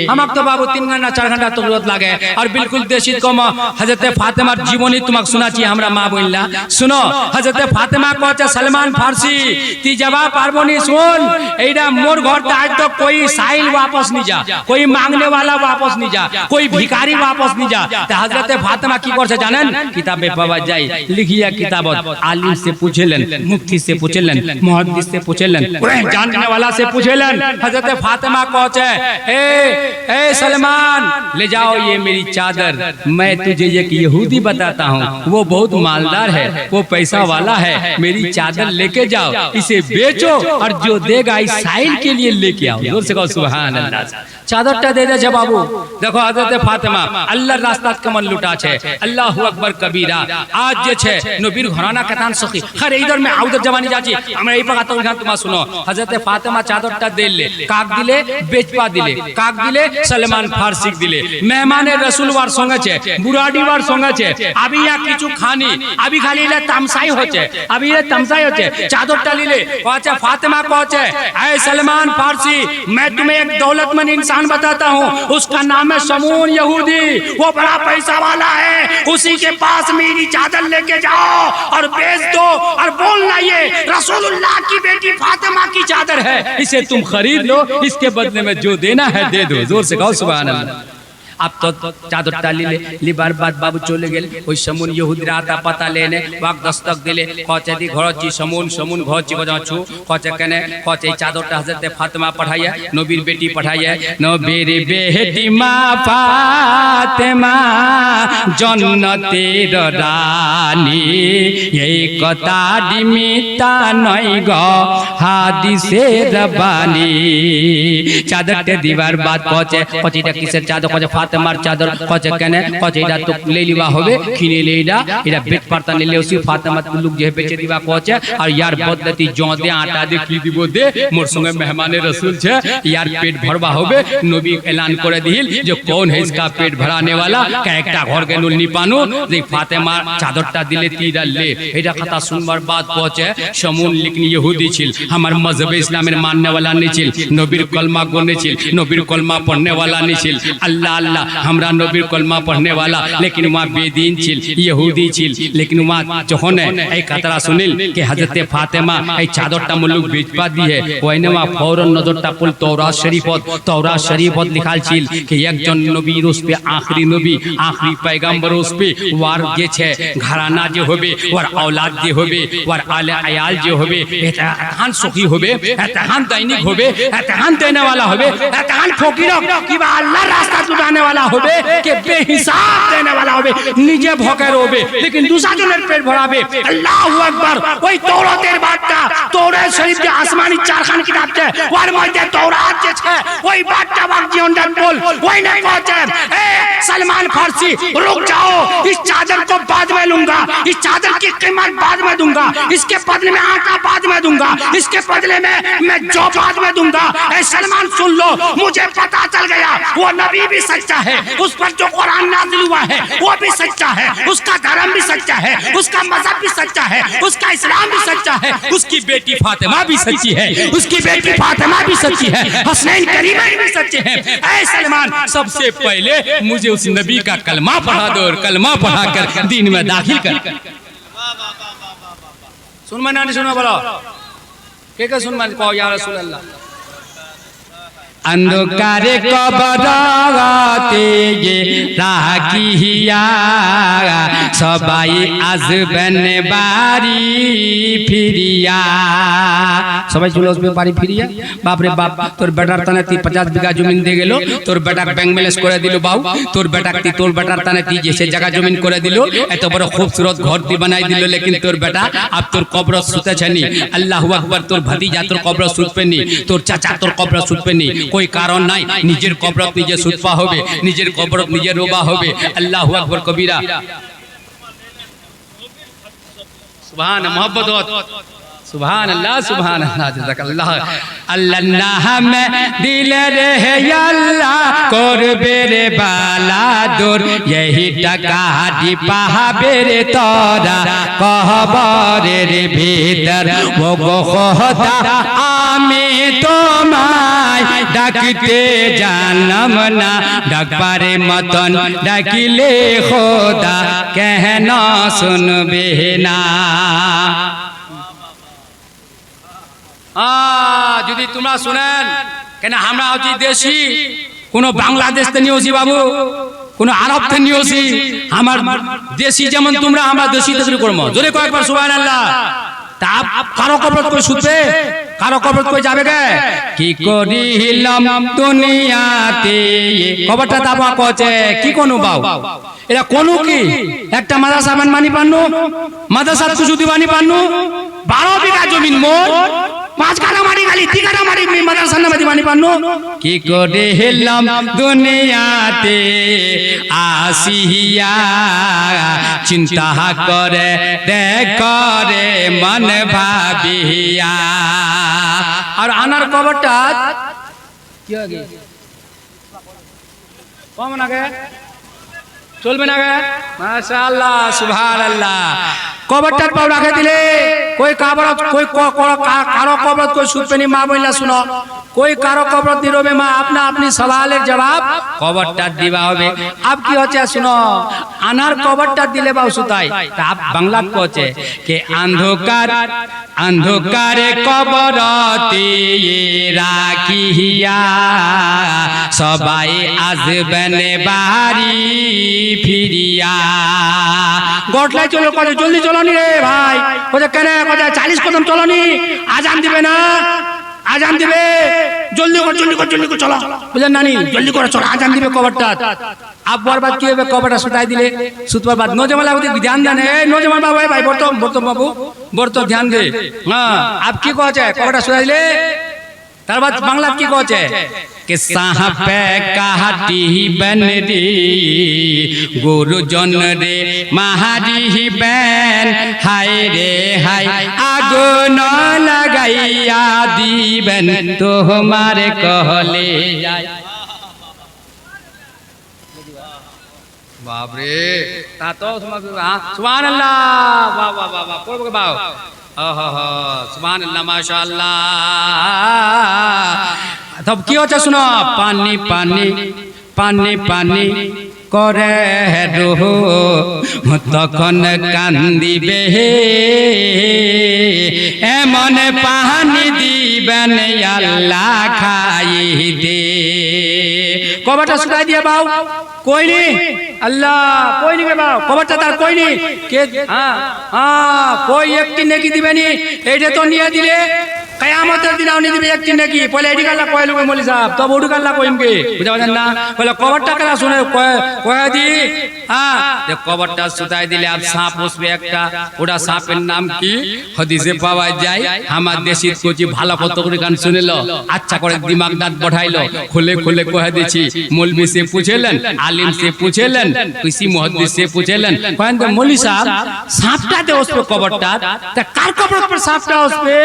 हमाक तो बाबू 3 घंटा 4 घंटा तो जरूरत लागे। और बिल्कुल देशी कम हजरत फातिमार जीवनी तुमक सुनाची हमरा माँ बोलला। सुनो हजरत फातिमा कहছে सलमान फारसी ती जवाब पारबोनी सुन, एडा मोर घर ता आज तो कोई साइल वापस नहीं जा, कोई मांगने वाला वापस नहीं जा, कोई भिखारी वापस नहीं जा। तो हजरत फातिमा की करছে জানেন, किताबे पावा जाए लिखिया किताबत आलिम से पूछेलन, मुफ्ती से पूछेलन, मुहद्दिस से पूछेलन, कुरान जानने वाला से पूछेलन। गलन हजरत फातिमा पहुंचे, ए सलमान ले जाओ ये मेरी चादर, मैं तुझे एक यहूदी बताता हूँ, वो बहुत मालदार है, वो पैसा वाला है, मेरी चादर लेके जाओ, इसे बेचो और जो देगा इस साइल के लिए लेके आओ। जोर से कहो सुभान अल्लाह। चादरটা दे दे बाबू। देखो हजरत फातिमा আল্লাহর রাস্তাত কেমন লুটাছে, আল্লাহু আকবার কবীরা। আজ যে છે নবীর ঘরানা কেতান সখী আরে ইধর মে আউদর জবানি যাচ্ছি আমরা এই পাকা তো তোমার শুনো। হযরত ফাতিমা চাদরটা দিলে, কাক দিলে, বেচপা দিলে, কাক দিলে সলমান ফারসি দিলে। মেহমানের রাসূল ওয়ার সঙ্গে আছে, বুড়াডি ওয়ার সঙ্গে আছে, আবি ইয়া কিছু খানি, আবি খালি ইলা তামসাই হচ্ছে, আবি ইলা তামসাই হচ্ছে। চাদরটা নিলে কচ্ছে ফাতিমা কচ্ছে, এ সলমান ফারসি मैं तुम्हें एक दौलतमंद इंसान बताता हूँ, उसका नाम है शमून यहूदी, वो बड़ा पैसा वाला है, उसी के पास मेरी चादर लेके जाओ और बेच दो और बोलना ये रसूलुल्लाह की बेटी फातिमा की चादर है, इसे तुम खरीद लो, इसके बदले में जो देना है दे दो। जोर से कहो सुभान अल्लाह। अब तो चादरটা নিলে লিবার বাদ বাবু চলে গেল। ওই সমুন ইহুদিরা আতা পাতা লেনে বাক দস্তক দিলে, কচে দি ঘরচি সমুন ঘরচি গজাছু কচে কেনে কচে চাদরটা হযরত ফাতিমা পাঠাইয়া, নবীর বেটি পাঠাইয়া, নবীর বেটি মা ফাতিমা জান্নাতের রানী, এই কথা মিথ্যা নয় গো হাদিসের বাণী। চাদরটা দিবার বাদ কচে কচিটা কিসের চাদর, কচে फातिमार चादर कचे कने कचे इडा तो ले लिवा होबे किने ले इडा बेच पारता ले उसी फातिमा लोग जे बेचे दिवा कचे और यार बदलती जौ दे आटा दे की दिबो दे मोर संगे मेहमाने रसूल छे यार पेट भरवा होबे। नबी ऐलान करे दिल जो कौन है इसका पेट भराने वाला, का एकटा घर के नुल निपानो जे फातिमा चादरटा दिले तीरा ले। एटा कथा सुनবার बाद पहुंचे शमून लेकिन यहूदी छिल, हमार मजहब इस्लामेर मानने वाला नहीं छिल, नबीर कलमा गने छिल, नबीर कलमा पढ़ने वाला नहीं छिल। अल्लाह अल्लाह हमरा नबीर कलमा पढ़ने वाला, लेकिन वहाँ बेदीन छिल, यहूदी छिल। लेकिन वहाँ जखन এই কথাটা শুনিল कि हजरत फातिमा এই চাদরটা মুলুক বেচপা দিয়ে, ওইনে वहाँ फौरन नजरটা পড়ল तौरात शरीफत लिखाल छिल कि একজন নবীর उसपे आखिरी नबी आखिरी पैगंबर उसपे वार जे छे घराना जे होबे, वार औलाद जे होबे, वार आले आयाल जे होबे, एतहान सुखी होबे, एतहान दैनिक होबे, एतहान देने वाला होबे, एतहान फकीर कि अल्लाह रास्ता लुटाने वाला होबे, के बेहिसाब देने वाला होबे, निजे भोकेर होबे, लेकिन दूसरा जনের पेट भराबे। আল্লাহু আকবার। ওই তৌরাতের বাদটা তৌরাত শরীফ যে আসমানি চারখান কিতাব আছে ওর মধ্যে তৌরাত যে আছে ওই বাদটা বাক জীবনদার বল ওই না কচ্ছে, এ सलमान फारसी रुक जाओ, इस चादर को बाद में लूंगा, इस चादर की कीमत बाद में दूंगा, इसके बदले में आटा बाद में दूंगा, इसके बदले में मैं जो बाद में दूंगा। ए सलमान सुन लो, मुझे पता चल गया वो नबी भी सच्चा है, उस पर जो कुरान नाज़िल हुआ है वो भी सच्चा है, उसका धर्म भी सच्चा है, उसका मजहब भी सच्चा है, उसका इस्लाम भी सच्चा है, उसकी बेटी फातिमा भी सच्ची है, उसकी बेटी फातिमा भी सच्ची है, हसनैन करीमैन भी सच्चे हैं। ऐ सलमान सबसे पहले मुझे उस नबी का कलमा पढ़ा दो और कलमा पढ़ाकर दीन में दाखिल कर। सुन मैं ना सुनो बोलो के सुन मैं कहो या रसूल अल्लाह। अंधकारे कबराते ये राखिया सबाई आजबन बारी फिरिया, सबाई चलो उसमें बारी फिरिया। बाप रे बाप तोर बेटार तने 50 बीघा जमीन दे गेलो, तोर बेटा बैंक बैलेंस करे दिलो बाऊ, तोर बेटार तने ती जैसे जगह जमीन करे दिलो, एत बड़ खूबसूरत घर दी बनाई दिलो, लेकिन तोर बेटा अब तोर कब्र सुते छनी। अल्लाहु अकबर। तोर भतीजा तोर कब्र सुतपे नी, तोर चाचा तोर कब्र सुतपे नी, कोई कारण নাই, নিজের কবরত নিজে সুতপা হবে, নিজের কবরত নিজে রোবা হবে। আল্লাহু আকবার কবীরা। সুবহান মোহাব্বত सुभान अल्लाह जज़ाकल्लाह। अल्लाह में दिल रे अल्लाह करबे रे बाला दूर, यही टका दी पाबे रे तोरा कहबरे रे भीतर वो गो खोदा आमी তোমায় ডাকতে জানম না, ডাকবারে মতন ডাকিলে খোদা কেন শুনবে না। যদি তোমরা শুনেন কেন আমরা হচ্ছি দেশি, কোন বাংলাদেশ থেকে নিয়েছি বাবু, কোন আরব থেকে নিয়েছি, আমার দেশি যেমন তোমরা আমরা দেশি থেকে করবো। জোরে কয়েকবার সুবহানাল্লাহ। তা কারো কবর কই শুনবে কারো কবর কই যাবে গে কি করিলাম দুনিয়াতে কবরটা দাবা কছে কি কোন বাউ এরা কোন কি একটা মাদ্রাসা মানি পান্নু মাদ্রাসা কিছু দিবানি পান্নু 12 বিঘা জমিন মোর 5 কাঠা মাটি খালি 3 কাঠা মাটি মাদ্রাসা নামে দিবানি পান্নু কি করিলাম দুনিয়াতে আসিয়া চিন্তা করে দেখরে মন ভাবিয়া আর আনার কবরটা কি আগে কম না গে চলবে না গে মাশাআল্লাহ সুবহানাল্লাহ কবরটার পাও রাখে দিলে কই কবরত কই কারো কবরত কই সুতপেনি মা বইলা শুনো कोई कारो कब्र दिरोबे माँ अपना अपनी सवाल जवाब कबरटा दिवा होबे अब की होचे सुनो आनार कबरटा दिले बाउ सुताई ता आप बांग्ला कोचे के अंधकारे कबरते राखिया सबाई आजबन बारी फिरिया गोटलाई चलो कोजे जल्दी चलो नी रे भाई कोजे केने कोजे 40 कदम चलो नी आजान दिबे ना आजान दिबे जल्दी कर चलो बुझलेन नानी जल्दी कर चलो आजान दिबे कबरटा अब बर्बाद की होबे कबरटा सुताई दिले सुतবার बाद नौजवान बाबू ध्यान देन ए नौजवान बाबू भाई बर्तो बाबू बर्तो ध्यान दे हां अब की कहছে कबरटा सुताई दिले তার বাদ বাংলা কি कहছে के साहपे काटी बन रे गुरुजन रे महारी बैन हाय रे हाय आगो न लगाइया दीबन तो हमारे कहले जाय बाप रे ता तो सुभान अल्लाह वाह वाह वाह वाह पढ़ो के बाव ओहो सुभान अल्लाह माशाअल्लाह तब की होचे सुनो पानी पानी पानी पानी करे रोहो तखन कांदिबे एमन पानी दिबेन अल्लाह खाइते कबरटा सुनाई दिए बाऊ कोई नहीं अल्लाह कोई नहीं के बाऊ कबरटा तार कोई नहीं के हां हां कोई একটি নেকি দিবেনি এইটা তো নিয়ে দিলে কিয়ামতের দিন আউনি দিবে একটি নেকি পলে এডি কাল্লা কয়লু মৌলভী সাহেব তব ওডু কাল্লা কইমকে বুঝা পাছেন না বলে কবরটা কালা শুনে কয় দি হ্যাঁ যে কবরটা সুতাই দিলে আব সাপ বসবে একটা ওটা সাপের নাম কি হাদিসে পাওয়া যায় আমার দেশির কোচি ভালো কত করে গান শুনেলো আচ্ছা করে দিমাগ দাঁত बढ़ाইলো খুলে খুলে কয় দিছি মৌলভী से पूछेलन आलिम से पूछेलन किसी मुहद्दिस से पूछेलन कहें तो मौलवी साहब सांपटा दे उस पे कबरटा ता कार कबर पर सांपटा उस पे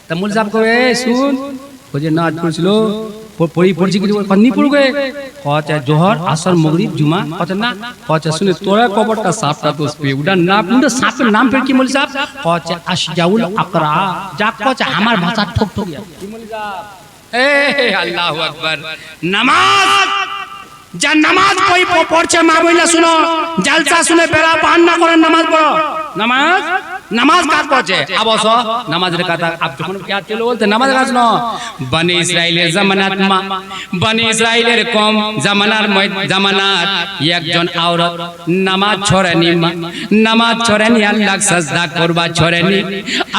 ता मौलवी साहब कहे सुन खोजे नाच पढ़छिलो पढ़ी पढ़छि कि कन्नी पढ़ गए कहते जोहर असर मगरिब जुमा कहते ना कहते सुने तोरा कबरटा सांपटा तो उस पे उडा नाम उडा सांपेर नाम पे की मौलवी साहब कहते अशजाउल अकरा जा कहते हमार भाषा ठोक ठोक गया की मौलवी साहब ए अल्लाहु अकबर नमाज जा नमाज कोई पढ़ছে মা বইলা শুনো জালসা শুনে বেলা পান না করে নামাজ পড়ো নামাজ নামাজ কাজ করছে আবস নামাজের কথা আপ যখন क्या চলো বলতে নামাজ কাজ ন বনি ইসরাইলের জামানাত মা বনি ইসরাইলের কম জামানাত একজন औरत নামাজ ছড়েনি মা নামাজ ছড়েনি আল্লাহর সাজদা করবা ছড়েনি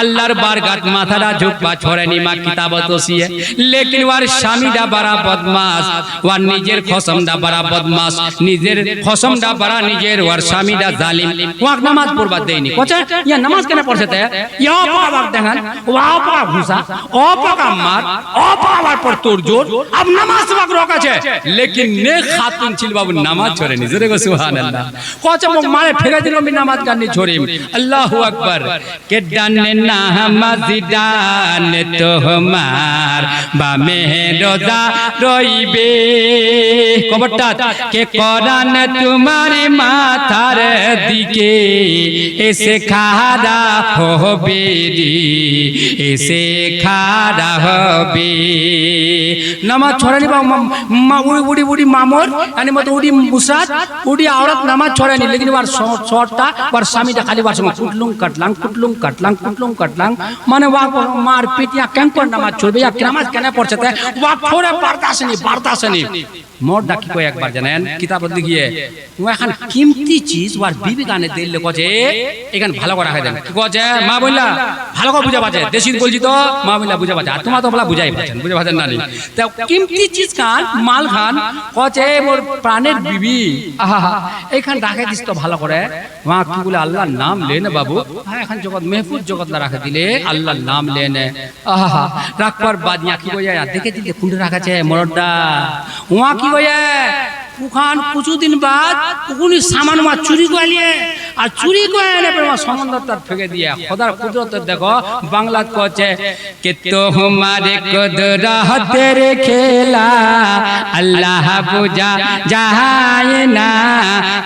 আল্লাহর বারগাত মাথাটা ঝুঁকবা ছড়েনি মা কিতাবত ওসিয়ে लेकिन ওর স্বামীটা বড় বদমাশ ওর নিজের খসমটা বড় বদমাশ নিজের খসমটা বড় নিজের ওর স্বামীটা জালিম ওয়াক নামাজ পড়বা দেয়নি কোচে ইয়া নামাজ কেন পড়ছতে ইয়া পাক দেখান ওয়া পাক ঘুষা ও পাক মার ও পাওয়ার পর তোর জোর अब নামাজ পাক রকাছে लेकिन ने खातून ছিল বাবু নামাজ ছড়েনি জোরে গো সুবহানাল্লাহ কোচে মোক মারে ফেলে দিল আমি নামাজ কান্নি ছড়িম আল্লাহু আকবার কে ডানে নামাজ ডান তোহমার বামে রোজা রইবে কবরটা কে কোরআন তোমার মাথার দিকে এসে খাড়া হবে রে এসে খাড়া হবে নামাজ ছড়ানি মা উড়ি উড়ি মামর यानी मत उड़ी मुसाद उड़ी औरत नमाज छोड़ेनी लेकिन बार शॉर्टटा बार स्वामीटा खाली बार समय कुटलुंग कटलांग माने वा मार पीटिया केन पर नमाज छोड़बे या नमाज केने पड़छते वा थोड़े बर्दाश्त नहीं मर्द মরদা কি কয় একবার জানেন কিতাবত লিখিয়ে ও এখন কিমতি চিজ ওর বিবি গানে দিলে কছে এখানে ভালো করে রাখা দেন কি কছে মা বললা ভালো করে বুঝা পাচ্ছে দেশি বলছি তো মা বললা বুঝা পাচ্ছে আর তোমার তো বলা বুঝাই পাচ্ছেন বুঝা পাচ্ছেন না তা কিমতি চিজ খান মাল খান কছে মোর প্রাণের বিবি আহা এইখান রাখে দিস তো ভালো করে মা কি বলে আল্লাহর নাম লেন বাবু হ্যাঁ এখন জগৎ মেহফুজ জগৎ না রাখে দিলে আল্লাহর নাম লেন আহা রাখবার বাদ ইয়া কি কইয়া দেখে দিলে কুন্ডে রাখাছে মরদা ওয়া কি কইয়া উখান কিছু দিন বাদ উনি সামান মা চুরি করিয়ে আর চুরি করে এনে পরে সমন্দরটা ফেকে দিয়ে খোদার কুদরত দেখো বাংলা কছে কে তো हमारे কুদরতের খেলা আল্লাহ বুঝা যায় না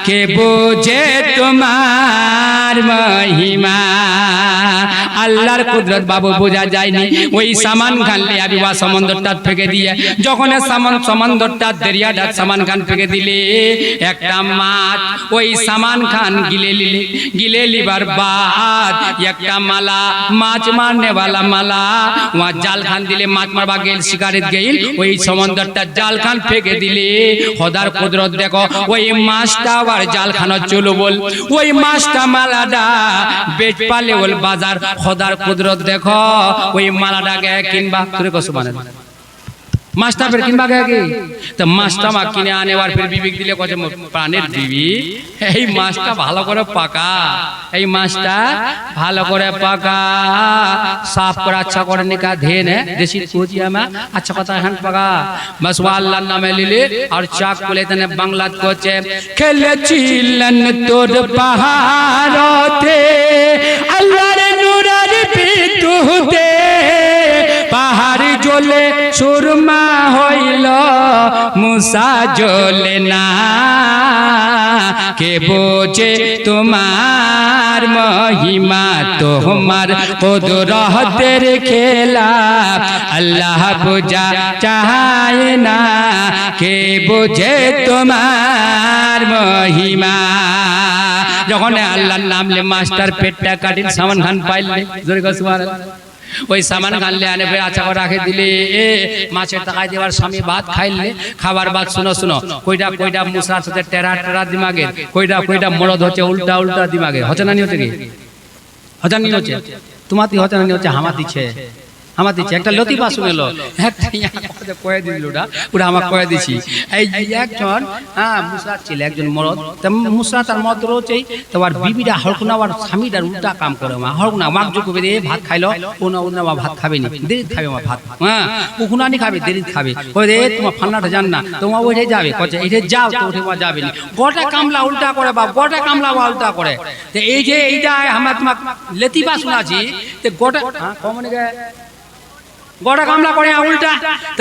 কে বোঝে তোমার মহিমা আল্লাহর কুদরত বাবু বোঝা যায়নি ওই সামান খান লে আবি ওয়া সমন্দরটা ফেকে দিয়ে যখন সমন্দরটা দরিয়াটা সামান খান ফেকে দিলে একটা মাছ ওই সামান খান গিলে লিবার বাদ একটা মালা মাছ মারনে वाला মালা ওয়া জাল খান দিলে মাছ মারবা গেল শিকারিত গেল ওই সমন্দরটা জাল খান ফেকে দিলে খোদার কুদরত দেখো ওই মাছটা আর জাল খান চলো বল ওই মাছটা মালাডা বেচ পালে বল বাজার খোদার কুদরত দেখো ওই মালাটাকে কিনবা তোরে কো সুবহানাল্লাহ মাছটা ফের কিনবা গে কি তো মাছটা মা কিনে আনেবার ফের বিবিক দিলে কছে প্রাণের বিবি এই মাছটা ভালো করে পাকা এই মাছটা ভালো করে পাকা সাফ করে আচ্ছা করে নিকা ধে নে দেশি কোজিয়া মা আচ্ছা কথা হান পাকা বাস আল্লাহর নামে লিলে আর চাক বলে তনে বাংলা কোচে খেলেছিলেন তোর পাহাড়তে আল্লাহর নূরের বিদ্যুতে পাহাড় জ্বলে সুরমা হইল মুসা জ্বলে না কে বোঝে তোমার মহিমা তোমার কুদরতের খেলা আল্লাহ বুঝা চায় না কে বোঝে তোমার মহিমা যখন আল্লাহর নাম লে মাস্টার পেটটা কাটিন সামান খান পাইলে জোরে গো সুবহানাল্লাহ ওই সামান খানলে আনে ফের আচ্ছা করে রাখে দিলে মাছের টাকায় দেওয়ার স্বামী ভাত খাইলে খাবার বাদ শুনো কইটা কইটা মুসরার সাথে টেরা দিমাগে কইটা মরদ হচ্ছে উল্টা দিমাগে হচ্ছে না নি হচ্ছে কি হচ্ছে নি হচ্ছে তোমাতি হচ্ছে না নি হচ্ছে হামা দিচ্ছে একটা লতিফা শুনেলো একটা কথা কয়ে দিল ওটা আমার কয়ে দিছি এই একজন মুসরাত ছিল একজন মরদ মুসরাত আর মরদ রয়েছে তো আর বিবিটা হড়কুনা আর স্বামীটার উল্টা কাম করে মা হড়কুনা মাক যোগ করে ভাত খাইলো ওনা ভাত খাবে নি দেরি খাবে মা ভাত উকুনানি খাবে দেরি খাবে ওই রে তোমার ফান্নাটা জান না তোমার ওইটাই যাবে কচ্ছে এইটা যাও তো ওঠে মা যাবে না গোটা কামলা উল্টা করে বা গোটা কামলা উল্টা করে তো এই যে এইটা আমরা তোমার লতিফা শোনাছি তো গোটা কমনে গোটা কামলা করে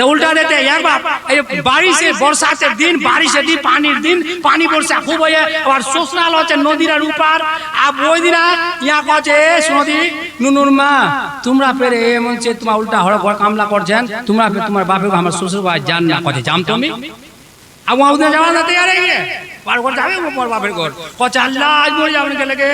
উল্টা দেতে একবার এই বারিশের বর্ষাতে দিন বারিশের দিন পানির দিন পানি বর্ষা খুব হয়ে আর সসরাল হচ্ছে নদীর উপর আর ওই দিন ইয়া কছে নদী নুনুর মা তোমরা ফের এমন যে তোমার উল্টা হড় কামলা করছেন তোমরা তোমার বাপে আমার শ্বশুর ভাই জান না কছে জাম তুমি अब वहाँ उधर जवान आते यार ये बार बार जावे वो पर बापर को कौच अल्लाह आज मोर जावने के लगे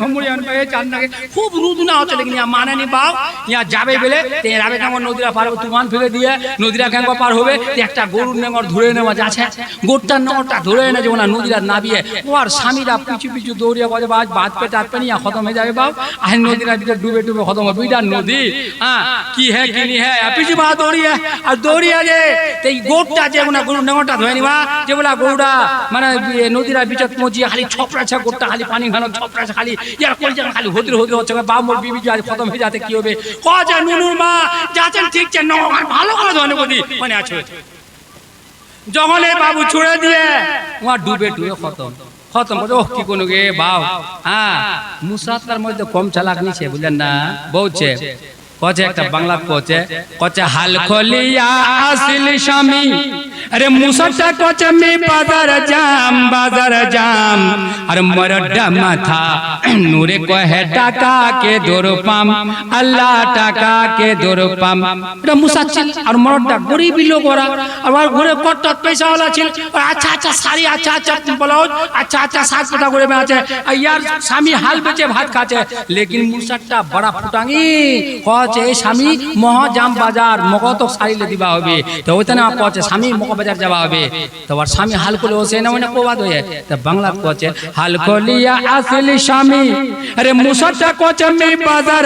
हम मोर जावने पे चांद के खूब रूद ना होते लेकिन यहाँ माने नहीं पाओ यहाँ जावे बेले तेरा बे कांगो नदीरा पार तूफान फेंके दिए नदीरा कांगो पार होवे एक टा गोरु नेंगर धुरे ने मजा है गोट्टा नोटा धुरे ने जो ना नदीरा नाबिए वो और शामीरा पीछू दौड़िया को जब आज बात पे चाट पे नहीं यहाँ खत्म हो जाए बाप आज नदीरा भीतर डूबे खत्म हो बीटा नदी हाँ की है कि नहीं है पीछे बात दौड़िया जे ते गोट्टा जे ना गोरु नेंगरटा धोए नहीं যে বলা গৌড়া মানে নদীরা বিচত পৌঁছিয়ে খালি ছপড়াছা গোটা খালি পানি ঘানো ছপড়াছা খালি ইয়ার কই যেন খালি হদির হচ্ছে বাপ মোর বিবি আজ খতম হয়ে যাতে কি হবে কজা নুনুর মা যাচ্ছেন ঠিক আছে নগর ভালো করে ধন্যবাদী মানে আছে যখন এই বাবু ছুড়ে দিয়ে ওয়া ডুবে খতম করে কি কোন গে বাপ হ্যাঁ মুসাতার মধ্যে কম চালাক নিছে বুঝলেন না বউছে কচে একটা বাংলা কচে হাল খলিয়া আসিল স্বামী अरे मुसट्टा कोचा में बाजार जाम अरे मरड्डा माथा नूरे को है टाका के दोरपाम अल्लाह टाका के दोरपाम এটা মুসাচ্ছিল আর মরড্ডা গরিবি লোক ওরা আর ঘরে কটট পয়সা वाला ছিল আর আচ্ছা শাড়ি আচ্ছা ব্লাউজ আচ্ছা সাজ পোশাক করে আছে আর यार স্বামী হাল বেচে ভাত খাচ্ছে लेकिन মুসাট্টা বড় ফুটাঙ্গি কয় কছে এই স্বামী মহাজাম বাজার মগত সারিলে দিবা হবে তো ওইখানে কছে স্বামী মগ বাজার যাওয়া হবে তো আর স্বামী হালকলে ওসে না ওনা কোবাদ হয়ে তো বাংলা কছে হালকলিয়া আসল স্বামী আরে মুসাটা কছে আমি বাজার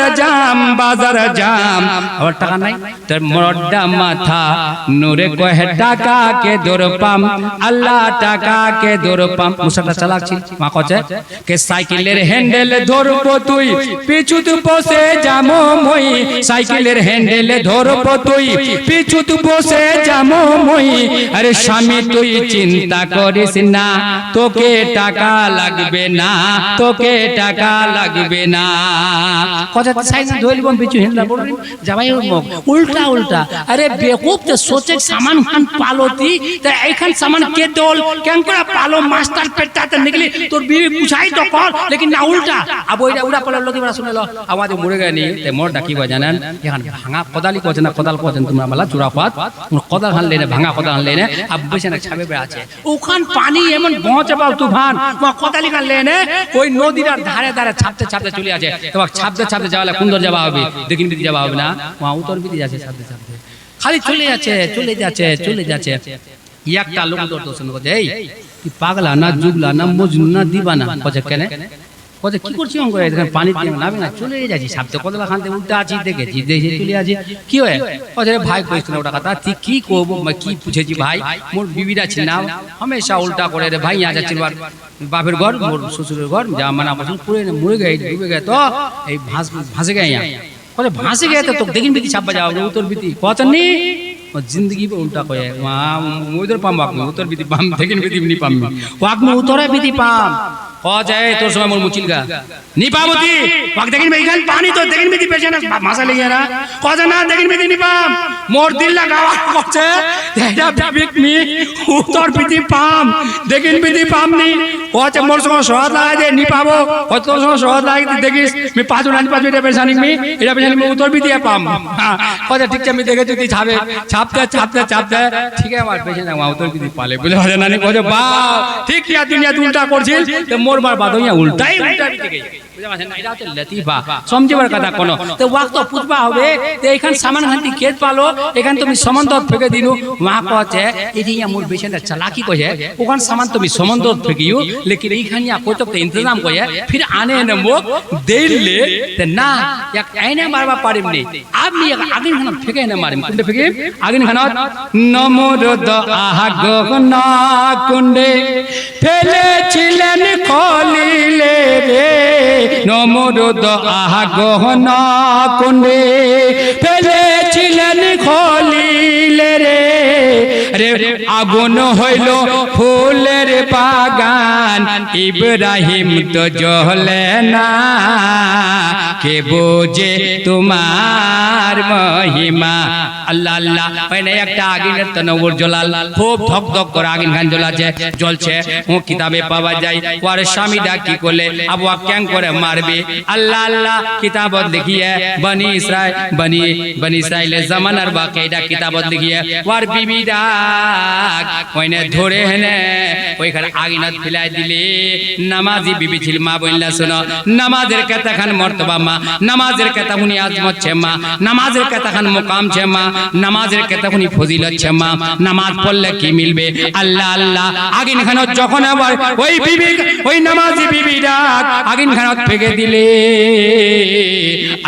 জাম আর টাকা নাই তোর মোড়া মাথা নূরে কহে টাকা কে দরপাম আল্লাহ টাকা কে দরপাম মুসাটা চালাচ্ছি মা কছে কে সাইকেলের হ্যান্ডেল ধরবো তুই পিছুত বসে যামো মই সাইকেলের হ্যান্ডেল ধরবো তুই পিছুত বসে যামো মই আরে স্বামী তুই চিন্তা করিস না তোকে টাকা লাগবে না তোকে টাকা লাগবে না কথা সাইকেল ধরলিবম পিছু হ্যান্ডেল বলবি যাবাই উল্টা উল্টা अरे बेवकूफ तो सोचे सामान खान पालोती तो ऐखान सामान के दोल क्या करा पालो मास्टर पेटा तो निकली तो बीवी पूछाई तो कौन लेकिन ना उल्टा अब ओइरा उड़ा पड़ल लोग बड़ा सुने लो आवाज मरे गए नहीं ते मोर डाकी बजानन यहां भांगा कोदाली को जना कोदाल को जन तुमरा वाला चुरापात कोदाल हान लेने भांगा कोदाल हान लेने अब बेचना छाबे पे আছে ওখান পানি এমন পৌঁছাবাও তুফান কোদালি কান লেনে ওই নদীর ধারে ধারে ছাপতে ছাপতে চলে আছে তোমাক ছাপতে ছাপতে যাওয়ালে কুন্দর যাওয়া হবে দেখিন বিদি যাওয়া হবে না ওয়া উত্তর বিদি যাচ্ছে ছাপতে ছাপতে খালি চলে যাচ্ছে একটা লোক দর্শন করছে এই কি পাগলা না জুগলা না মজনু না দিবানা কছে কেন কছে কি করছি অঙ্ক এখানে পানি দিয়ে নাবে না চলে যাচ্ছি সাপতে কতলা খানতে উল্টা আছি দেখেছি দেখে চলে আছি কি হয় কছে ভাই কইছ না ওটা কথা তুই কি করব কি পুছেছি ভাই মোর বিবিরা ছিল না हमेशा উল্টা করে রে ভাই আ যাচ্ছিল বাপের ঘর মোর শ্বশুরের ঘর যা মানা বসল পুরে মরে গਏ ডুবে গਏ তো এই ভাসে গਏ कहे भांसी गए तो देखिन बीती छापा जाओ उत्तर बीती कहतनी जिंदगी पे उल्टा कहे उधर पाम उत्तर बीती पाम देखिन बीती नहीं पाम वाक में उतरे बीती पाम कह जाए तो समय मोर मुचिल का नहीं पाबती वाक देखिन में इखान पानी तो देखिन बीती पेछे ना भाषा ले गया ना कह जा ना देखिन बीती नहीं पाम मोर दिल लगावा कहছে এটা বিবেক নি উত্তর बीती पाम देखिन बीती पाम नहीं कहছে मोर संग स्वाद लगा दे नहीं पाबो কত সময় स्वाद লাগি দেখিস আমি পাঁচ এটা পেছানি এটা পেছানি উত্তর बीती पाम কত ঠিক আছে আমি দেখে তুই ছাবে ছাপতে ঠিক আছে আমার পেছনে উত্তর बीती পালে বুঝা যায় না কইছে বাহ ঠিক কি দুনিয়া উল্টা করছিস তো মোর বার বাদ হইয়া উল্টাই बीती গই বুঝা যায় না এটা হচ্ছে লতিফা সমঝবার কথা কোন তো ওয়াক্ত পুজবা হবে তো এখান সামান খান্তি খেত পালো এখান তুমি সমন্দর ফেকে দিনু মা কছে এদিয়া মোর পেছনে চালাকি কইছে ওখান সামান তুমি সমন্দর ফেকিও लेकिन এইখানিয়া কত তো इंतजाम কইছে फिर आने न मुक देले त ना एक आईने मारवा पारिम नी আপনি আগুন খান ফেকে না মারিম কোনটা ফেকে আগুন খান নমরদ আহাগন কুন্ডে ফেলেছিলেন খলিলে রে নমরদ আহাগন কুন্ডে ফেলেছিলেন খলিলে রে রে আগুন হইল ফুলের বাগান ইব্রাহিম তো জ্বলে না কে বোঝে তোমার মহিমা আল্লাহ আল্লাহ মানে একটা আগুনের তনবর জ্বলাল খুব ধক ধক করে আগুন খান জ্বলছে ও কিতাবে পাওয়া যায় ওর স্বামীটা কি করলে আবু ক্যাং করে মারবে আল্লাহ আল্লাহ কিতাবত লিখিয়ে বনি ইসরাইলের জামানার বাকিটা কিতাবত লিখিয়ে ওর বিবিটা কইনে ধরে হেনে ওইখানে আগুনত ফেলাই দিলে নামাজি বিবি ছিল মা বললা শোনো নামাজের কতখান মর্তবা মা নামাজের কতখানি আজমত ছে মা নামাজের কতখান মুকাম ছে মা নামাজের কতখানি ফজিলত ছে মা নামাজ পড়লে কি মিলবে আল্লাহ আল্লাহ আগুন খানত যখন আবার ওই বিবি ওই নামাজি বিবিটা আগুন খানত ফেকে দিলে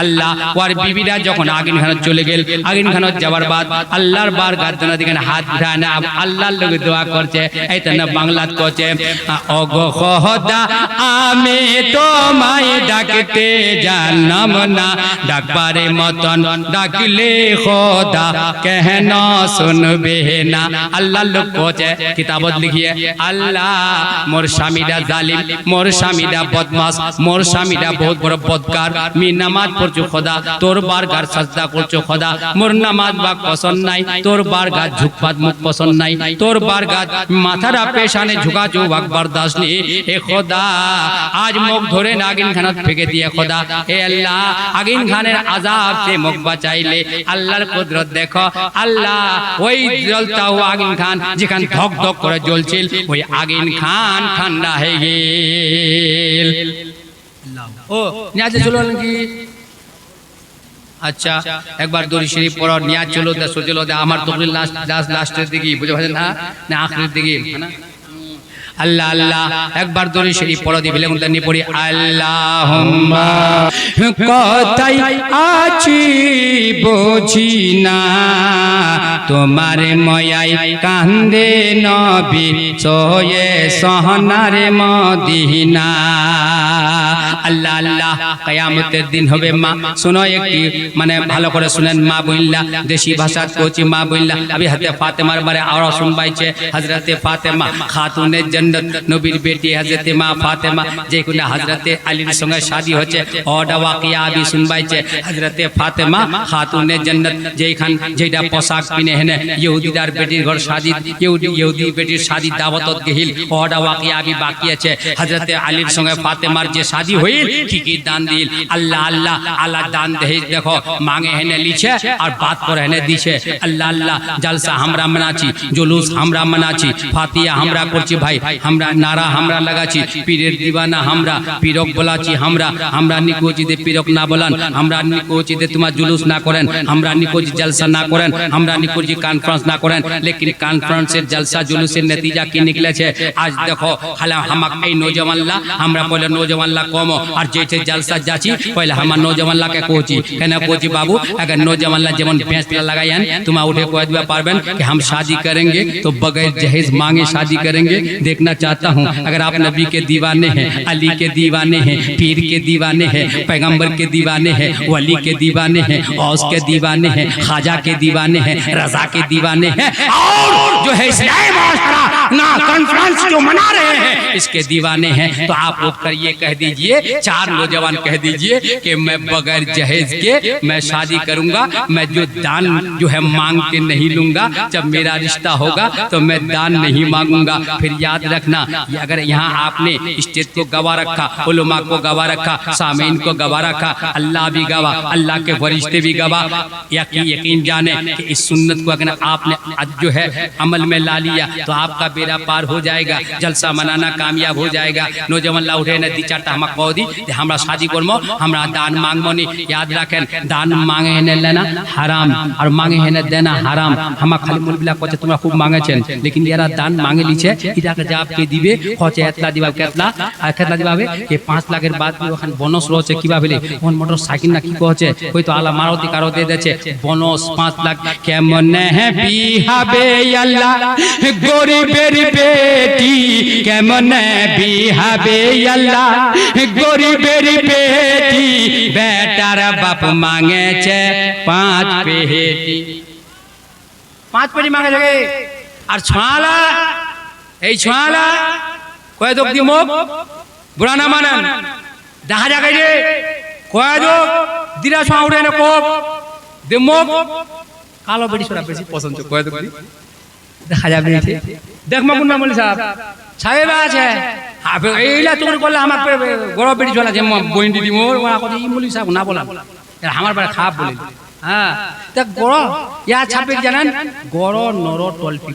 আল্লাহ ওর বিবিটা যখন আগুন খানত চলে গেল আগুন খানত যাওয়ার বাদ আল্লাহর বারগাত দিকে হাত উঠায় না আল্লাহর লগে দোয়া করছে এই তো না বাংলাত করছে ওগো খোদা আমি তোমায় ডাকতে জানলাম না ডাকবারে মতন ডাকলে খোদা কেন শুনবে না আল্লাহর লোক করছে কিতাবত লিখিয়ে আল্লাহ মোর স্বামীটা জালিম মোর স্বামীটা বদমাস মোর স্বামীটা বহুত বড় বদকার মি নামাজ পড়ছো খোদা তোর বারগার সাজদা করছো খোদা মোর নামাজ বা পছন্দ নাই তোর বারগার ঝুকপাত মুখ পছন্দ নাই তোর বারগাত মাথারা পেশানে ঝুকাছো ওয়াক বরদাস্ত নি এ খোদা আজ মুখ ধরে আগুন খানত ফেকে দিয়ে খোদা হে আল্লাহ আগুন খানের আযাব से মুখ বাঁচাইলে আল্লাহর কুদরত দেখো আল্লাহ ওই জ্বলতা হুয়া আগুন খান যেখান ধক ধক করে জ্বলছিল ওই আগুন খান ঠান্ডা হয়ে গেল ও নিয়াজে চলো নাকি আচ্ছা একবার দরুদ শরীফ পড়ো নিয়াজ চলো দে চলো দে আমার তকরির লাস্টের দিকে বুঝে ভাই না আখিরের দিকে না আল্লাহ আল্লাহ একবার দরুদ শরীফ পড়ো দিবে লেগুন নি পড়ি আল্লাহুম্মা কোথায় আছি বুঝি না তোমার ময়াই কান্দে নবী সোয়ে সোহনারে মদিনা আল্লাহ আল্লাহ কিয়ামতের দিন হবে মা শুনো একটি মানে ভালো করে শুনেন মা বইল্লা দেশি ভাষা কোচি মা বইল্লা আবি হাতে ফাতেমার বারে আর শুনবাইছে হযরতে ফাতেমা খাতুনে জান্নাত নবীর বেটি হযরতে মা ফাতেমা যে কোনা হযরতে আলীর সঙ্গে শাদী হচ্ছে ওটা ওয়াকিয়া আবি শুনবাইছে হযরতে ফাতেমা খাতুনে জান্নাত যেখান যেটা পোশাক পিনে হেনে ইহুদিদার বেটির ঘর শাদী ইহুদি বেটির শাদী দাওয়াতত গহিল ওটা ওয়াকিয়া আবি বাকি আছে হযরতে আলীর সঙ্গে ফাতেমার যে শাদী হইল ঠিকই দান দিল আল্লাহ আল্লাহ আল্লাহ দান দেহে দেখো মাঙে হেনে লিছে আর বাত করে হেনে দিছে আল্লাহ আল্লাহ জলসা আমরা মানাছি জুলুস আমরা মানাছি ফাতিহা আমরা করছি ভাই আমরা নারা আমরা লাগাছি পীরের দিওয়ানা আমরা পীরক বলাছি আমরা নিকোজি দে পীরক না বলান আমরা নিকোজি দে তোমার জুলুস না করেন আমরা নিকোজি জলসা না করেন আমরা নিকোজি কনফারেন্স না করেন लेकिन কনফারেন্সের জলসা জুলুসের নতিজা কি নিকলেছে আজ দেখো খালা হামাক এই নওজওয়ানলা আমরা বলে নওজওয়ানলা কম और जैसे जलसा जाची पहले हम नौजवान ला के कोची कहना कोची बाबू अगर नौजवान ला जमन फैसला लगायन तुम उठे को दिया पारबन कि हम शादी करेंगे तो बगैर जहेज मांगे शादी करेंगे देखना चाहता हूं अगर आप नबी के दीवाने हैं अली के दीवाने हैं पीर के दीवाने हैं पैगंबर के दीवाने हैं वली के दीवाने हैं औस के दीवाने हैं खाजा के दीवाने हैं रजा के दीवाने हैं और जो है इस्लामी माशरा ना कॉन्फ्रेंस जो मना रहे हैं इसके दीवाने हैं तो आप उठकर ये कह दीजिए चार नौजवान कह दीजिए कि मैं बगैर जहेज के मैं शादी करूंगा मैं जो दान जो है मांग के नहीं लूंगा जब मेरा रिश्ता होगा तो मैं दान नहीं मांगूंगा फिर याद रखना अगर यहाँ आपने स्टेट को गवा रखा उलमा को गवा रखा सामीन को गवा रखा अल्लाह भी गवा अल्लाह के फरिश्ते भी गवा यकीन जाने कि इस सुन्नत को अगर आपने जो है अमल में ला लिया तो आपका बेड़ा पार हो जाएगा जलसा मनाना कामयाब हो जाएगा नौजवान ला उठे न दी चारटा हम कौदी আমরা শাদি করব আমরা দান মাংবো নি याद রাখেন দান মাঙে হেনে लेना হারাম আর মাঙে হেনে দেনা হারাম হামা খালি মুলবিলা কচ্ছে তোমরা খুব মাঙেছেন लेकिन এরা দান মাঙে লিছে এটাকে জবাব কে দিবে কচ্ছে এতলা দিবা কেতলা আর কেতলা দিবাবে এই 5 লাখের বাদ ওখানে বোনাস রয়েছে কিভাবে কোন মোটর সাইকেল না কি কচ্ছে হয়তো আলা মারুতি কারো দিয়ে দেছে বোনাস 5 লাখ কেমনে হে বিহাবে আল্লাহ গরিবের বেটি কেমনে বিহাবে আল্লাহ गरीबेर बेटी बेटार बाप मांगे छे 5 पेटी मांगे छे और छाला এই ছয়ালা কয় দক দি মুখ বুড়া না মানেন দেখা যায় রে কয় দক দিরা ছয়া উড়ে না কোপ দে মুখ কালো বেটি সরা বেশি পছন্দ কয় দক দি দেখা যাবে দেখ মা কোন না বলি সাহেব সাহেব আছে এইলা তুমি করলে আমার গরব বেটি চলা যে বইন দিদি মোর ওরা কথা ই মুলি সাহেব না বলা আমার বারে খারাপ বলি হ্যাঁ দেখ গড় ইয়া ছাপে জানেন গড় নর টলপি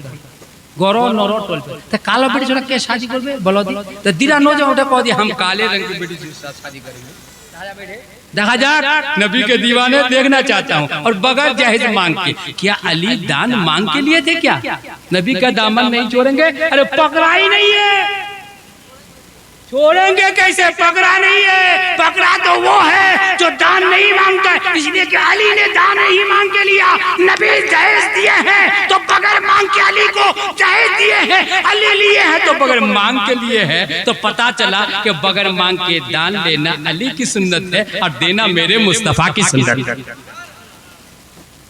गौरव नौरव टोल पे तो काला बेटी जो के शादी करबे बोलो दी तो दिरा नो जो उठे कह दी हम काले रंग की बेटी से शादी करेंगे देखा जा नबी के दीवाने देखना चाहता हूँ और बगैर जहेज मांग के क्या अली दान मांग के लिए थे क्या नबी का दामन नहीं छोड़ेंगे अरे पकड़ा ही नहीं है छोड़ेंगे कैसे पकड़ा नहीं है पकड़ा तो वो है जो दान नहीं मांगता इसलिए कि अली ने दान नहीं मांग के लिया नबी जहेज दिए हैं तो बगैर मांग के अली को जहेज दिए हैं अली लिए हैं तो बगैर मांग के लिए है तो पता चला कि बगैर मांग के दान लेना अली की सुन्नत है और देना मेरे मुस्तफा की सुन्नत है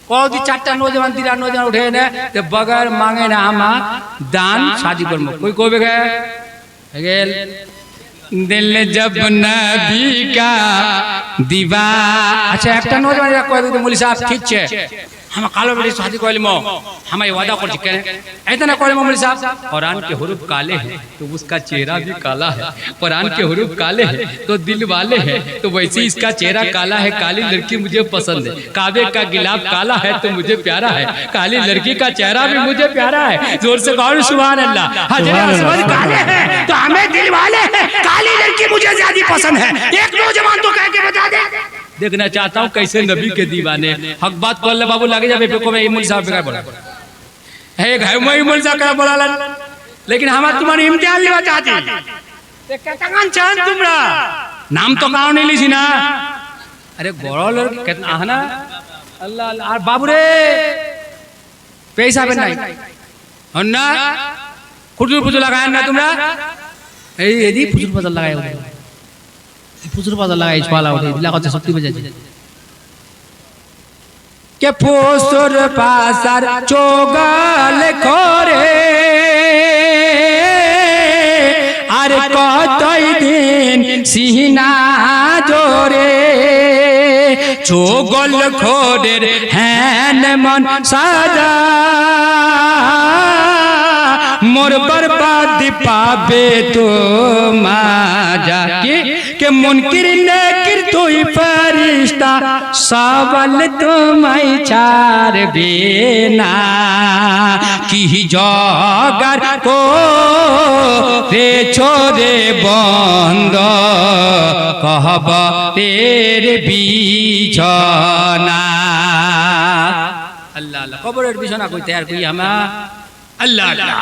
कौदी चारटा नौजवान तीरा नौजवान उठे ने तो बगैर मांगे ना हम दान शादी कर कोई को गए दिल जब नबी का दीवा अच्छा एक नौजवान कह दे मौलवी साहब ठीक है हम कालो बेटी शादी कर लिमो हम ये वादा कर चुके हैं ऐसा कर मौलवी साहब कुरान के हुरूफ काले हैं तो उसका चेहरा भी काला है कुरान के हुरूफ काले हैं तो दिल वाले हैं तो वैसे इसका चेहरा काला है काली लड़की मुझे पसंद है काबे का गिलाफ काला है तो मुझे प्यारा है काली लड़की का चेहरा भी मुझे प्यारा है जोर से कहो सुभान अल्लाह हजरत असवद काले हैं तो हमें दिल वाले हैं काली लड़की मुझे ज्यादा पसंद है एक नौजवान तो कह के बता दे देखना चाहता हूँ कैसे नबी के दीवाने हक बात कर ले बाबू लगे जाबे पे को मैं इमल साहब बेकार बोला है घाय मैं इमल साहब का बोला लेकिन हम तुम्हारे इम्तिहान लेवा चाहती ते कतगान चान तुमरा नाम तो काउ नहीं लीसी ना अरे गड़ल कितना है ना अल्लाह अल्लाह और बाबू रे पैसा पे नहीं और ना खुजूर फुजूर लगाया ना तुमरा ए यदि फुजूर फजल लगाया फुजूर फजल लगाया इस वाला उठे दिला को शक्ति बजे के फुसुर पासर चोगल करे আর কতই দিন সিনা জোরে চোগল খোরের হ্যান মন সাজা মোর বরবাদ পাবে তো মাজা के मुनकिर नकिर तुई फरिश्ता सवाल तुम्हाई चार बेना की जगर को रे छोरे बंद कहब तेर बिछना अल्लाह अल्लाह खबरेर बिछना कोई तैयार कोई हमा अल्लाह अल्लाह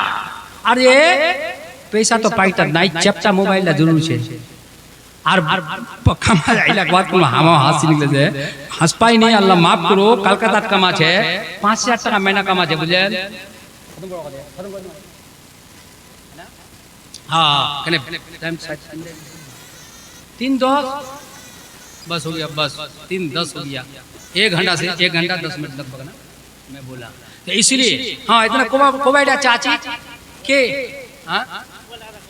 अरे पैसा तो पाइटर नाई चेप्टा मोबाइल ला जरूर छे আর কামা যাইলা বাদ কোন হামা হাসি নিলে যে হাসপাই নেই আল্লাহ মাফ করো কলকাতাত কামাছে 5000 টাকা মহিনা কামাছে বুঝলেন हां कने टाइम 3:10 बस हो गया बस 3:10 हो गया 1 घंटा से 1 घंटा 10 मिनट लगभग ना मैं बोला तो इसलिए हां इतना कोबाइडा चाची के हां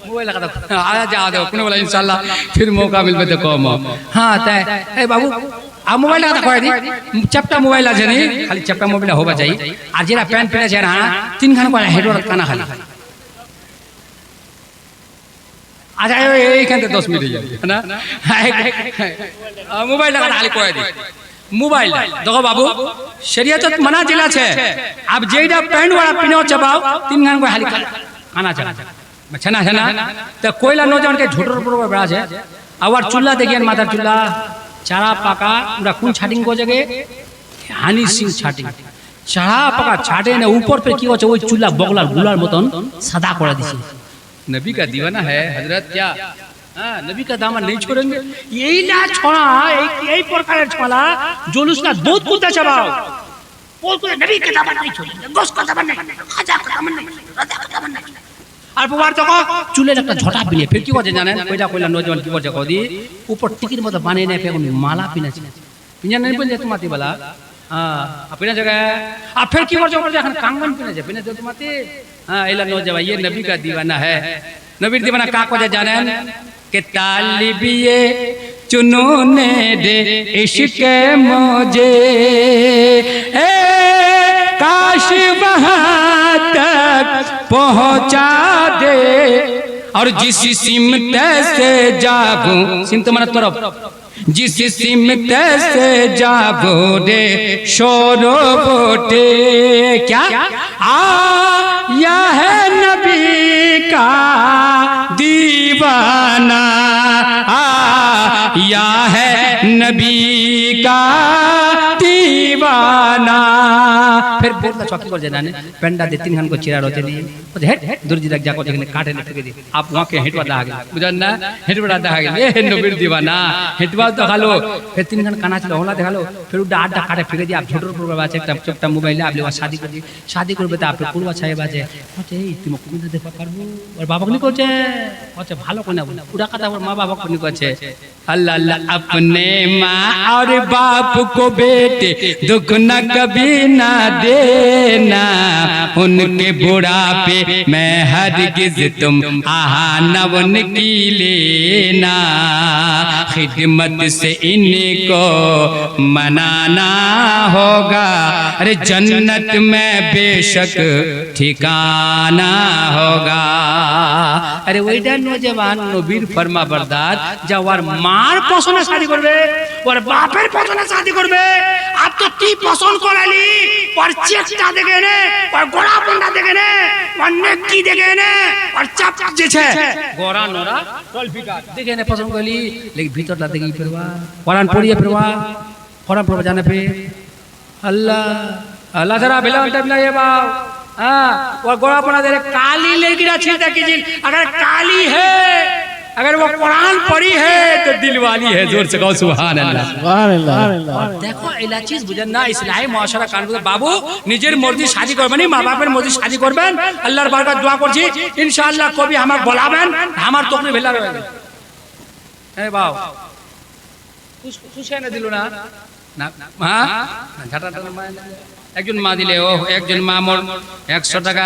मोबाइल लगा दो आ जा दो कोने वाला इंशाल्लाह फिर मौका मिलबे तो कम हां तय ए बाबू आ मोबाइल लगा कोई दी चपटा मोबाइल আছে নি খালি चपटा मोबाइल होबा चाहिए আর যেটা প্যান্ট পরে আছে না তিন খান করে হেডওয়ার কানা খালি আচ্ছা এইখান থেকে 10 মিনিট যাবে না মোবাইল লাগা খালি কোই दी मोबाइल देखो बाबू शरीयत मना जिला छे अब जेडा पैंट वाला पिनो चबाओ तीन खान को खाली खाना चला छना छना तो कोयला नौजवान के झोटर पर बड़ा है आवार चूल्हा देखिए माथार चूल्हा चारा पाका पूरा कौन छाटिंग को जगह हानि सिंह छाटिंग चारा पाका छाटे ने ऊपर पे की होचे ওই চুল্লা বগলার গুলার মতন সাদা করে দিছে नबी का दीवाना है हजरत क्या हां नबी का दामन नहीं छोड़ेंगे यही ना छोड़ा यही प्रकार छोड़ा जुलूस का दूध कुत्ता चबाओ बोल को नबी का दामन नहीं छोड़ेंगे गोश्त का दामन नहीं खाजा का दामन नहीं रजा का दामन नहीं আর বাবার দেখো চুলের একটা ঝটা বিলে ফির কি বলে জানেন কইটা কইলা নওজওয়ান কি বলে কদি উপর টিকির মতো বানিয়ে নেয় ফেগুন মালা পিনাছে পিনা নেই বলে তোমাতে বলা হ্যাঁ আপনা জায়গা আর फिर কি বলে এখন কাঙ্গন পিনাছে পিনাছে তোমাতে হ্যাঁ এলা নওজওয়ান ये नबी का दीवाना है नबी दीवाना का को জানেন के तालिबिए चुनूने दे इश्क मुझे ए काश वहां तक पहुंचा दे और जिस सिमत से जागो सिमत मन तरफ जिस सिमत से जागो रे शोरो बोटे क्या आया है नबी का दीवाना आया है नबी का दीवाना फिर बोलता चौकी कर जाना पेंडा दे 3 खान को चिरा रोते नहीं हेट दूर जी तक जाको जगने काटे ने फेंक दी आप वहां के हेटवा दा गए बुझन ना हेटवा दा गए ए नबीर दीवाना हेटवा तो खालो फिर 3 खान काना चलो होला देखालो फिर डाटा काटे फेंक दी आप छोटर पर बाचे एक चपटा मोबाइल आप लेवा शादी करबे तो आप पुरवा छाए बाजे আচ্ছা এই তুমি কোন দেখতে পারবো আর বাবা কি করছে আচ্ছা ভালো কোনা পুরা কথা ওর মা বাবা কোনি করছে अल्लाह अल्लाह अपने माँ और बाप को बेटे दुख न कभी ना देना उनके बुढ़ापे मैं हरगिज तुम आहाना उनकी लेना खिदमत से इनको मनाना होगा अरे जन्नत में बेशक ठिकाना होगा अरे वही नौजवान नबीर फरमा बरदार जवार मार पसंद शादी करबे और बापेर पसंद शादी करबे अब तो ती पसंद कराली और चेकटा देखे ने और गोड़ा बंदा देखे ने और नेकी देखे ने और চাপ যেছে গোরা নোরা টলফিকা দেখে নে পছন্দ করলি লেকিন ভিতরটা দেখি ফিরবা কোরআন পড়িয়ে ফিরবা কোরআন পড়বা জানে ফে अल्लाह अल्लाह जरा बिला टाइम ना ये बाव हाँ वो गोरा पड़ा दे काली लड़की ना छीनता कीजिए अगर काली है अगर वो कुरान पढ़ी है तो दिल वाली है जोर से कहो सुभान अल्लाह सुभान अल्लाह देखो इला चीज बुझन ना इस्लामी मुआशरा कानून बाबू निजेर मर्जी शादी करबेन मा बापेर मर्जी शादी करबेन अल्लाहर बरकत दुआ करছি इंशाअल्लाह कभी আমাক বলাবেন আমার তকরি ভেলা রইবে এ বাও খুশি না দিল না না মা ঘাটাটা একজন মা দিলে ও একজন মা মোর 100 টাকা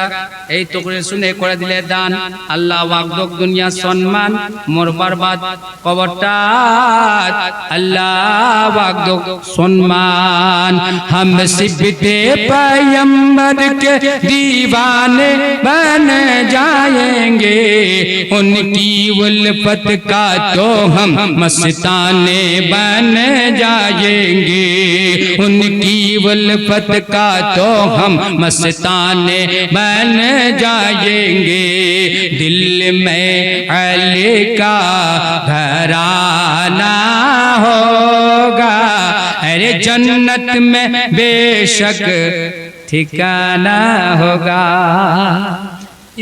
এই তকরি শুনে করে দিলে দান আল্লাহ ওয়াকদক দুনিয়া সম্মান মোর বরবাদ কবরটা अल्लाह वागदो सम्मान हम सिबते पैगंबर के दीवाने बन जाएंगे उनकी उल्फत का तो हम मस्ताने बन जाएंगे उनकी उल्फत का तो हम मस्ताने बन जाएंगे दिल में अली का घराना होगा अरे जन्नत में बेशक ठिकाना होगा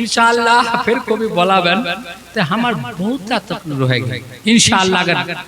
इंशाअल्लाह फिर कभी बोलाबेन तो हमार बहुत तकलीफ रहेगी इंशाअल्लाह।